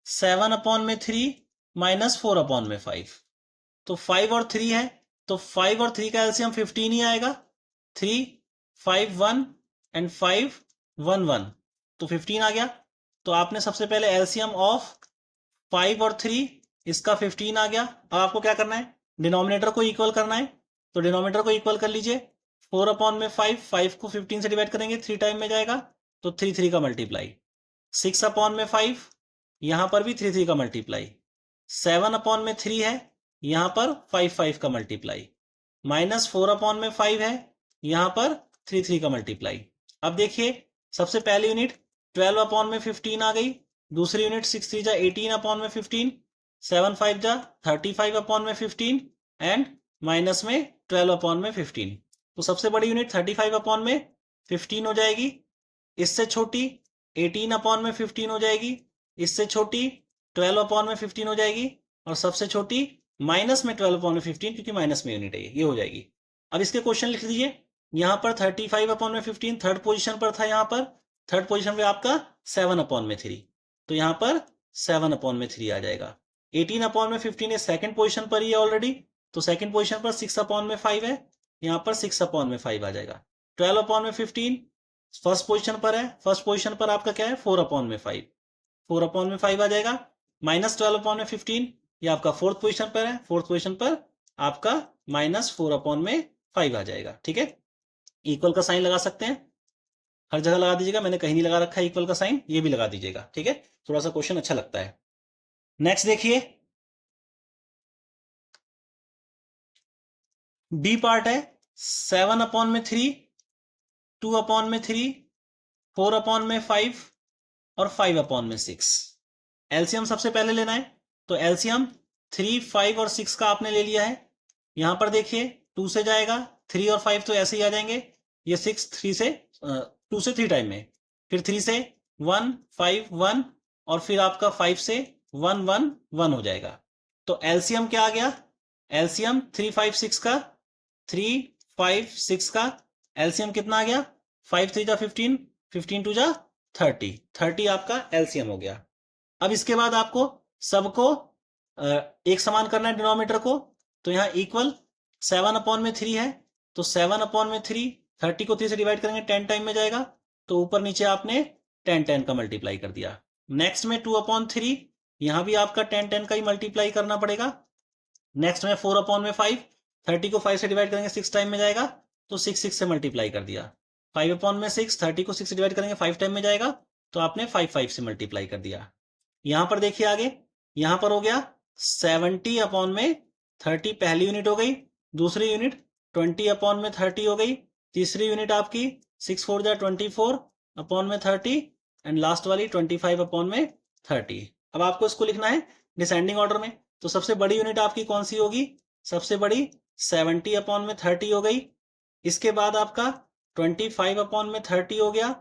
7 अपॉन में 3, -4 अपॉन में 5। तो 5 और 3 है, तो 5 और 3 का एलसीएम 15 ही आएगा। 3, 5, 1 एंड 5, 1, 1, तो 15 आ गया। तो आपने सबसे पहले एलसीएम ऑफ 5 और 3, इसका 15 आ गया। अब आपको क्या करना है, डिनोमिनेटर को इक्वल करना है, तो डिनोमिनेटर को इक्वल कर लीजिए। 4 अपॉन में 5, 5 को 15 से डिवाइड करेंगे 3 टाइम में जाएगा, तो 3 3 का मल्टीप्लाई। 6 अपॉन में 5, यहां पर भी 3 3 का मल्टीप्लाई। 7 अपॉन में 3 है, यहां पर 5 5 का मल्टीप्लाई। -4 अपॉन में 5 है, यहां पर 3 3 का मल्टीप्लाई। अब देखिए, सबसे पहली यूनिट 12 अपॉन में 15 आ गई, दूसरी यूनिट 6 3 जा 18 अपॉन में 15, 7 5 जा 35 अपॉन में 15, एंड माइनस में 12 अपॉन में 15। तो सबसे बड़ी यूनिट 35 अपॉन में 15 हो जाएगी, इससे छोटी 18 अपॉन में 15 हो जाएगी, इससे छोटी 12 अपॉन में 15 हो जाएगी, और सबसे छोटी माइनस में 12 अपॉन में 15, क्योंकि माइनस में यूनिट है ये हो जाएगी। अब इसके क्वेश्चन लिख दीजिए, यहां पर 35 अपॉन में 15 थर्ड पोजीशन पर था, यहां पर थर्ड पोजीशन पे आपका 7 अपॉन में 3, तो यहां पर 7 अपॉन में 3 आ जाएगा। 18 अपॉन में 15 ये सेकंड पोजीशन पर ही है ऑलरेडी, तो सेकंड पोजीशन पर 6 अपॉन में 5 है, यहां पर 6 अपॉन में 5 आ जाएगा। 12 अपॉन में 15 फर्स्ट पोजीशन पर है, फर्स्ट पोजीशन पर आपका क्या है 4 अपॉन में 5, 4 अपॉन में 5 आ जाएगा। -12 अपॉन में 15 ये आपका फोर्थ पोजीशन पर है, फोर्थ पोजीशन पर आपका -4 अपॉन में 5 आ जाएगा। ठीक है, इक्वल का साइन लगा सकते हैं, हर जगह लगा दीजिएगा, मैंने कहीं नहीं लगा रखा है इक्वल का साइन, ये भी लगा दीजिएगा। ठीक है, थोड़ा सा क्वेश्चन अच्छा लगता है। नेक्स्ट देखिए, बी पार्ट है, 7 अपॉन में 3, 2 अपॉन में 3, 4 अपॉन में 5 और 5 अपॉन में 6। एलसीएम सबसे पहले लेना है, तो एलसीएम 3, 5 और 6 का आपने ले लिया है। यहां पर देखिए 2 से जाएगा, 3 और 5 तो ऐसे ही आ जाएंगे, ये 6 3 से 2 से 3 टाइम में, फिर 3 से 1 5 1, और फिर आपका 5 से 1 1 1 हो जाएगा। तो एलसीएम क्या आ गया, एलसीएम 3 5 6 का, 3 5 6 का एलसीएम कितना आ गया, 5 3 जा 15, 15 2 जा 30, 30 आपका एलसीएम हो गया। अब इसके बाद आपको सबको एक समान करना है डिनोमिनेटर को, तो यहां इक्वल 7 अपॉन में 3 है, तो 7 अपॉन में 3, 30 को 3 से डिवाइड करेंगे 10 टाइम में जाएगा, तो ऊपर नीचे आपने 10 10 का मल्टीप्लाई कर दिया। नेक्स्ट में 2 अपॉन 3, यहां भी आपका 10 10 का ही मल्टीप्लाई करना पड़ेगा। नेक्स्ट में 4 अपॉन में 5, 30 को 5 से डिवाइड करेंगे 6 टाइम में जाएगा, तो 6 6 से मल्टीप्लाई कर दिया। 5 अपॉन में 6, 30 को 6 से डिवाइड करेंगे 5 टाइम में जाएगा, तो आपने 5 5 से मल्टीप्लाई कर दिया। यहां पर देखिए आगे, यहां पर हो गया 70 अपॉन में 30 पहली यूनिट हो गई, दूसरी यूनिट 20 अपॉन में 30 हो गई, तीसरी यूनिट आपकी 6 4 जा 24 अपॉन में 30, एंड लास्ट वाली 25 अपॉन में 30। अब आपको इसको लिखना है डिसेंडिंग ऑर्डर में, तो सबसे बड़ी यूनिट आपकी कौन सी होगी, सबसे बड़ी 70 अपॉन में 30 हो गई, इसके बाद आपका 25 अपॉन में 30 हो गया,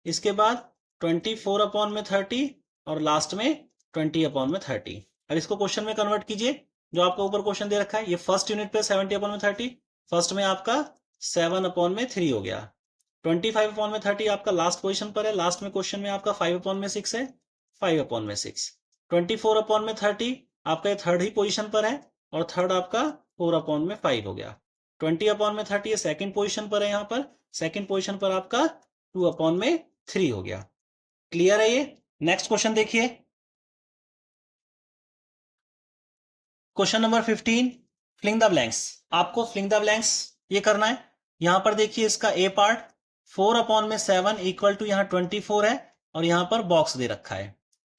इसके बाद 24 अपॉन में 30, और लास्ट में 20 अपॉन में 30। अब इसको क्वेश्चन में कन्वर्ट कीजिए, जो आपका ऊपर क्वेश्चन दे रखा है, ये फर्स्ट यूनिट पे 70 अपॉन में 30, फर्स्ट में आपका 7 अपॉन में 3 हो गया, 25 अपॉन में 30 आपका लास्ट पोजीशन पर है, लास्ट में क्वेश्चन में आपका 5 अपॉन में 6 है, 5 अपॉन में 6, 24 अपॉन में 30 आपका ये थर्ड ही पोजीशन पर है, और थर्ड आपका 4 अपॉन में 5 हो गया। 20 अपॉन में 30 ये सेकंड पोजीशन पर है, यहां पर सेकंड पोजीशन पर आपका 2 अपॉन में 3 हो गया। क्लियर है ये? नेक्स्ट क्वेश्चन देखिए, question number 15, filling the blanks. आपको फिलिंग द ब्लैंक्स ये करना है। यहां पर देखिए इसका ए पार्ट 4 अपॉन में 7 इक्वल टू यहाँ 24 है, और यहां पर बॉक्स दे रखा है।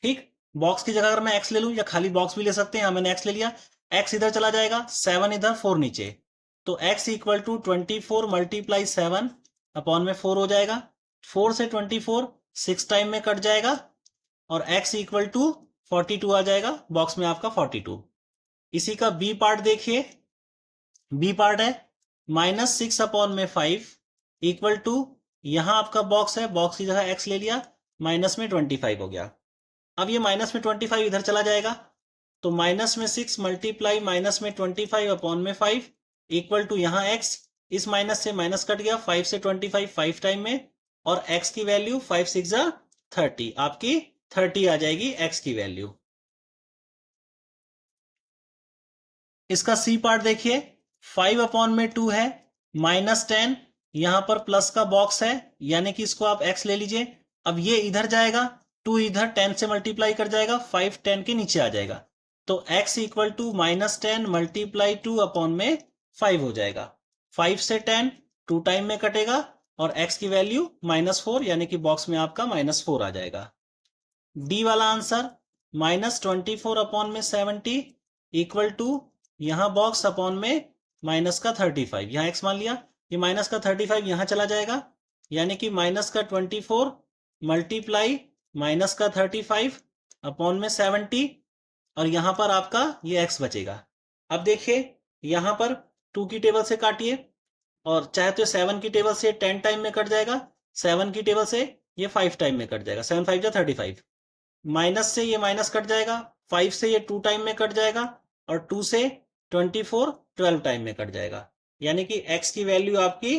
ठीक, बॉक्स की जगह अगर मैं एक्स ले लूं, या खाली बॉक्स भी ले सकते हैं, यहां मैंने एक्स ले लिया, एक्स इधर चला जाएगा, 7 इधर 4 नीचे, तो x equal to 24 multiply 7 upon में 4 हो जाएगा। 4 से 24 6 टाइम में कट जाएगा और x इक्वल टू 42 आ जाएगा, बॉक्स में आपका 42। इसी का बी पार्ट देखिए, बी पार्ट है -6 अपॉन में 5 इक्वल टू, यहां आपका बॉक्स है, बॉक्स की जगह x ले लिया, माइनस में 25 हो गया। अब ये माइनस में 25 इधर चला जाएगा, तो माइनस में 6 मल्टीप्लाई माइनस में 25 अपॉन में 5 इक्वल टू, यहां x, इस माइनस से माइनस कट गया, 5 से 25 5 टाइम में, और x की वैल्यू 5 6 30, आपकी 30 आ जाएगी x की वैल्यू। इसका सी पार्ट देखिए, 5 अपॉन में 2 है, -10, यहां पर प्लस का बॉक्स है, यानी कि इसको आप x ले लीजिए। अब ये इधर जाएगा, 2 इधर 10 से मल्टीप्लाई कर जाएगा, 5 10 के नीचे आ जाएगा, तो x equal to -10 multiply 2 upon में 5 हो जाएगा। 5 से 10 2 टाइम में कटेगा और x की वैल्यू -4, यानी कि बॉक्स में आपका -4 आ जाएगा। डी वाला आंसर -24 अपॉन में 70 इक्वल टू, यहां बॉक्स अपॉन में माइनस का 35, यहां x मान लिया, ये माइनस का 35 यहां चला जाएगा, यानी कि माइनस का 24 मल्टीप्लाई माइनस का 35 अपॉन में 70, और यहां पर आपका ये x बचेगा। अब देखिए यहां पर 2 की टेबल से काटिए, और चाहे तो 7 की टेबल से 10 टाइम में कट जाएगा, 7 की टेबल से ये 5 टाइम में कट जाएगा, 7 5 35, माइनस से ये माइनस कट जाएगा, 5 से ये 2 टाइम में कट जाएगा, और 2 से 24 12 टाइम में कट जाएगा, यानी कि x की वैल्यू आपकी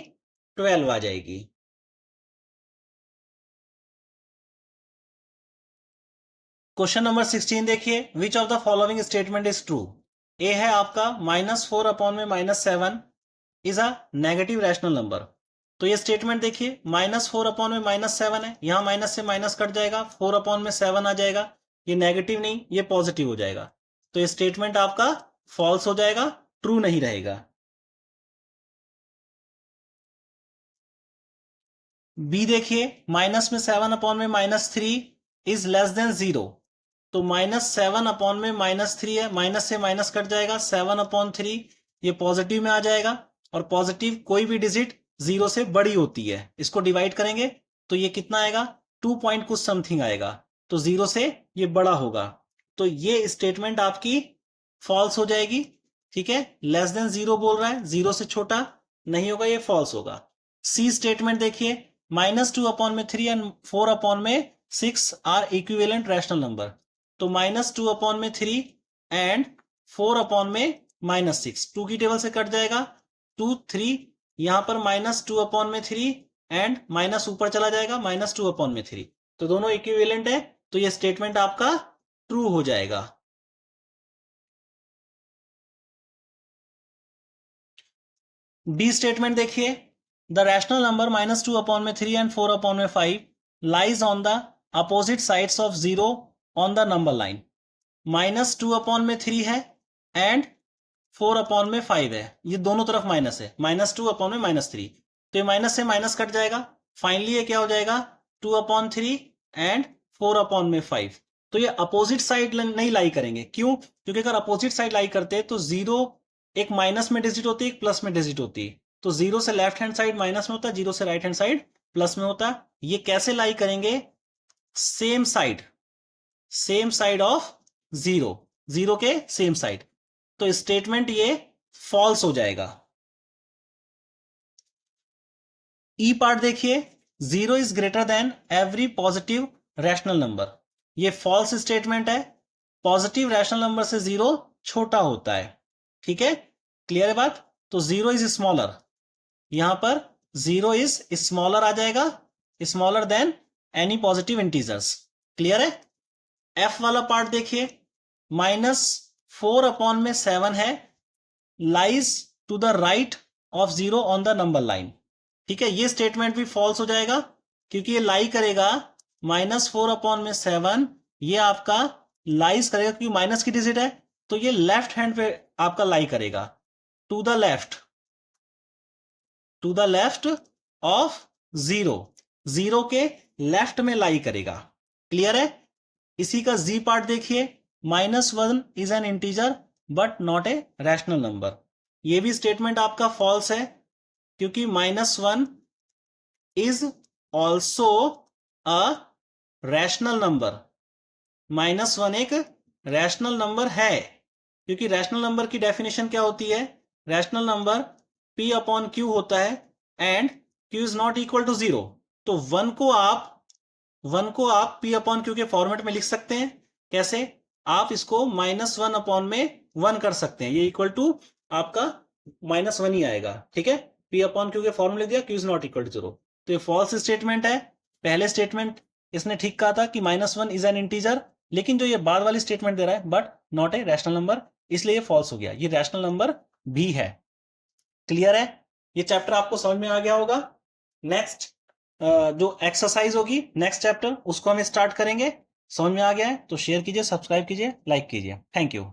12 आ जाएगी। क्वेश्चन नंबर 16 देखिए, which of the following statement is true. A है आपका -4 अपॉन में -7 is a negative rational number. तो ये स्टेटमेंट देखिए, -4 अपॉन में -7 है, यहां माइनस से माइनस कट जाएगा, 4 अपॉन में 7 आ जाएगा, ये नेगेटिव नहीं ये पॉजिटिव हो जाएगा, तो ये स्टेटमेंट आपका फॉल्स हो जाएगा, ट्रू नहीं रहेगा। बी देखिए, माइनस में 7 अपॉन में -3 इज लेस देन 0, तो -7 अपॉन में -3 है, माइनस से माइनस कट जाएगा, 7 अपॉन 3 ये पॉजिटिव में आ जाएगा, और पॉजिटिव कोई भी डिजिट 0 से बड़ी होती है, इसको डिवाइड करेंगे तो ये कितना आएगा, 2 पॉइंट कुछ समथिंग आएगा, तो 0 से ये बड़ा होगा, तो ये स्टेटमेंट आपकी फॉल्स हो जाएगी। ठीक है, लेस देन 0 बोल रहा है, 0 से छोटा नहीं होगा, ये फॉल्स होगा। सी स्टेटमेंट देखिए, -2 अपॉन में 3 एंड 4 अपॉन में 6 आर इक्विवेलेंट रैशनल नंबर, तो -2 अपॉन में 3 एंड 4 अपॉन में -6, 2 की टेबल से कट जाएगा, 2 3, यहां पर -2 अपॉन में 3 एंड माइनस ऊपर चला जाएगा, -2 अपॉन में 3, तो दोनों इक्विवेलेंट है, तो ये स्टेटमेंट आपका ट्रू हो जाएगा। डी स्टेटमेंट देखिए, द रैशनल नंबर -2 अपॉन में 3 एंड 4 अपॉन में 5 lies on the opposite sides of 0 on the number line. -2 upon में 3 है एंड 4 अपॉन में 5 है, ये दोनों तरफ माइनस है, -2 अपॉन में -3, तो ये माइनस से माइनस कट जाएगा, फाइनली ये क्या हो जाएगा, 2 अपॉन 3 एंड 4 अपॉन में 5, तो ये अपोजिट साइड नहीं लाई करेंगे, क्यों, क्योंकि अगर अपोजिट साइड लाई करते तो 0 एक माइनस में डिजिट होती है, एक प्लस में डिजिट होती है, तो 0 से लेफ्ट हैंड साइड माइनस में होता है, 0 से राइट हैंड साइड प्लस में होता है। ये कैसे लाई करेंगे, सेम साइड ऑफ 0, 0 के सेम साइड, तो स्टेटमेंट ये फॉल्स हो जाएगा। ई पार्ट देखिए, 0 is greater than every positive rational number, ये फॉल्स स्टेटमेंट है, पॉजिटिव रैशनल नंबर से 0 छोटा होता है। ठीक है, क्लियर है बात, तो 0 इज स्मॉलर, यहां पर 0 इज स्मॉलर आ जाएगा, smaller than any positive integers. Clear है। एफ वाला पार्ट देखिए, -4 अपॉन में 7 है, lies to the right of 0 on the number line. ठीक है, ये स्टेटमेंट भी फॉल्स हो जाएगा, क्योंकि ये लाई करेगा, -4 अपॉन में 7 ये आपका लाइज करेगा, क्योंकि माइनस की डिजिट है, तो ये लेफ्ट हैंड पे आपका लाई करेगा, टू द लेफ्ट ऑफ 0 के लेफ्ट में लाई करेगा। क्लियर है। इसी का जी पार्ट देखिए, -1 is an integer but not a rational number, ये भी स्टेटमेंट आपका फॉल्स है, क्योंकि -1 is also a rational number. -1 एक रैशनल नंबर है, क्योंकि रैशनल नंबर की डेफिनेशन क्या होती है? Rational number P upon Q होता है and Q is not equal to 0। तो 1 को आप P अपॉन Q के फॉर्मेट में लिख सकते हैं। कैसे? आप इसको -1 अपॉन में 1 कर सकते हैं, ये इक्वल टू आपका -1 ही आएगा। ठीक है, P अपॉन Q के फॉर्मेट लिख दिया, Q is not equal to 0। तो ये फॉल्स स्टेटमेंट है। पहले स्टेटमेंट इसने ठीक कहा था कि -1 इज एन इंटीजर, लेकिन जो ये बाद वाली स्टेटमेंट दे रहा है but not a rational number, इसलिए ये फॉल्स हो गया। ये रैशनल नंबर भी है। क्लियर है? ये चैप्टर आपको समझ में आ गया होगा। नेक्स्ट जो एक्सरसाइज होगी नेक्स्ट चैप्टर, उसको हम स्टार्ट करेंगे। समझ में आ गया है तो शेयर कीजिए, सब्सक्राइब कीजिए, लाइक कीजिए। Thank you.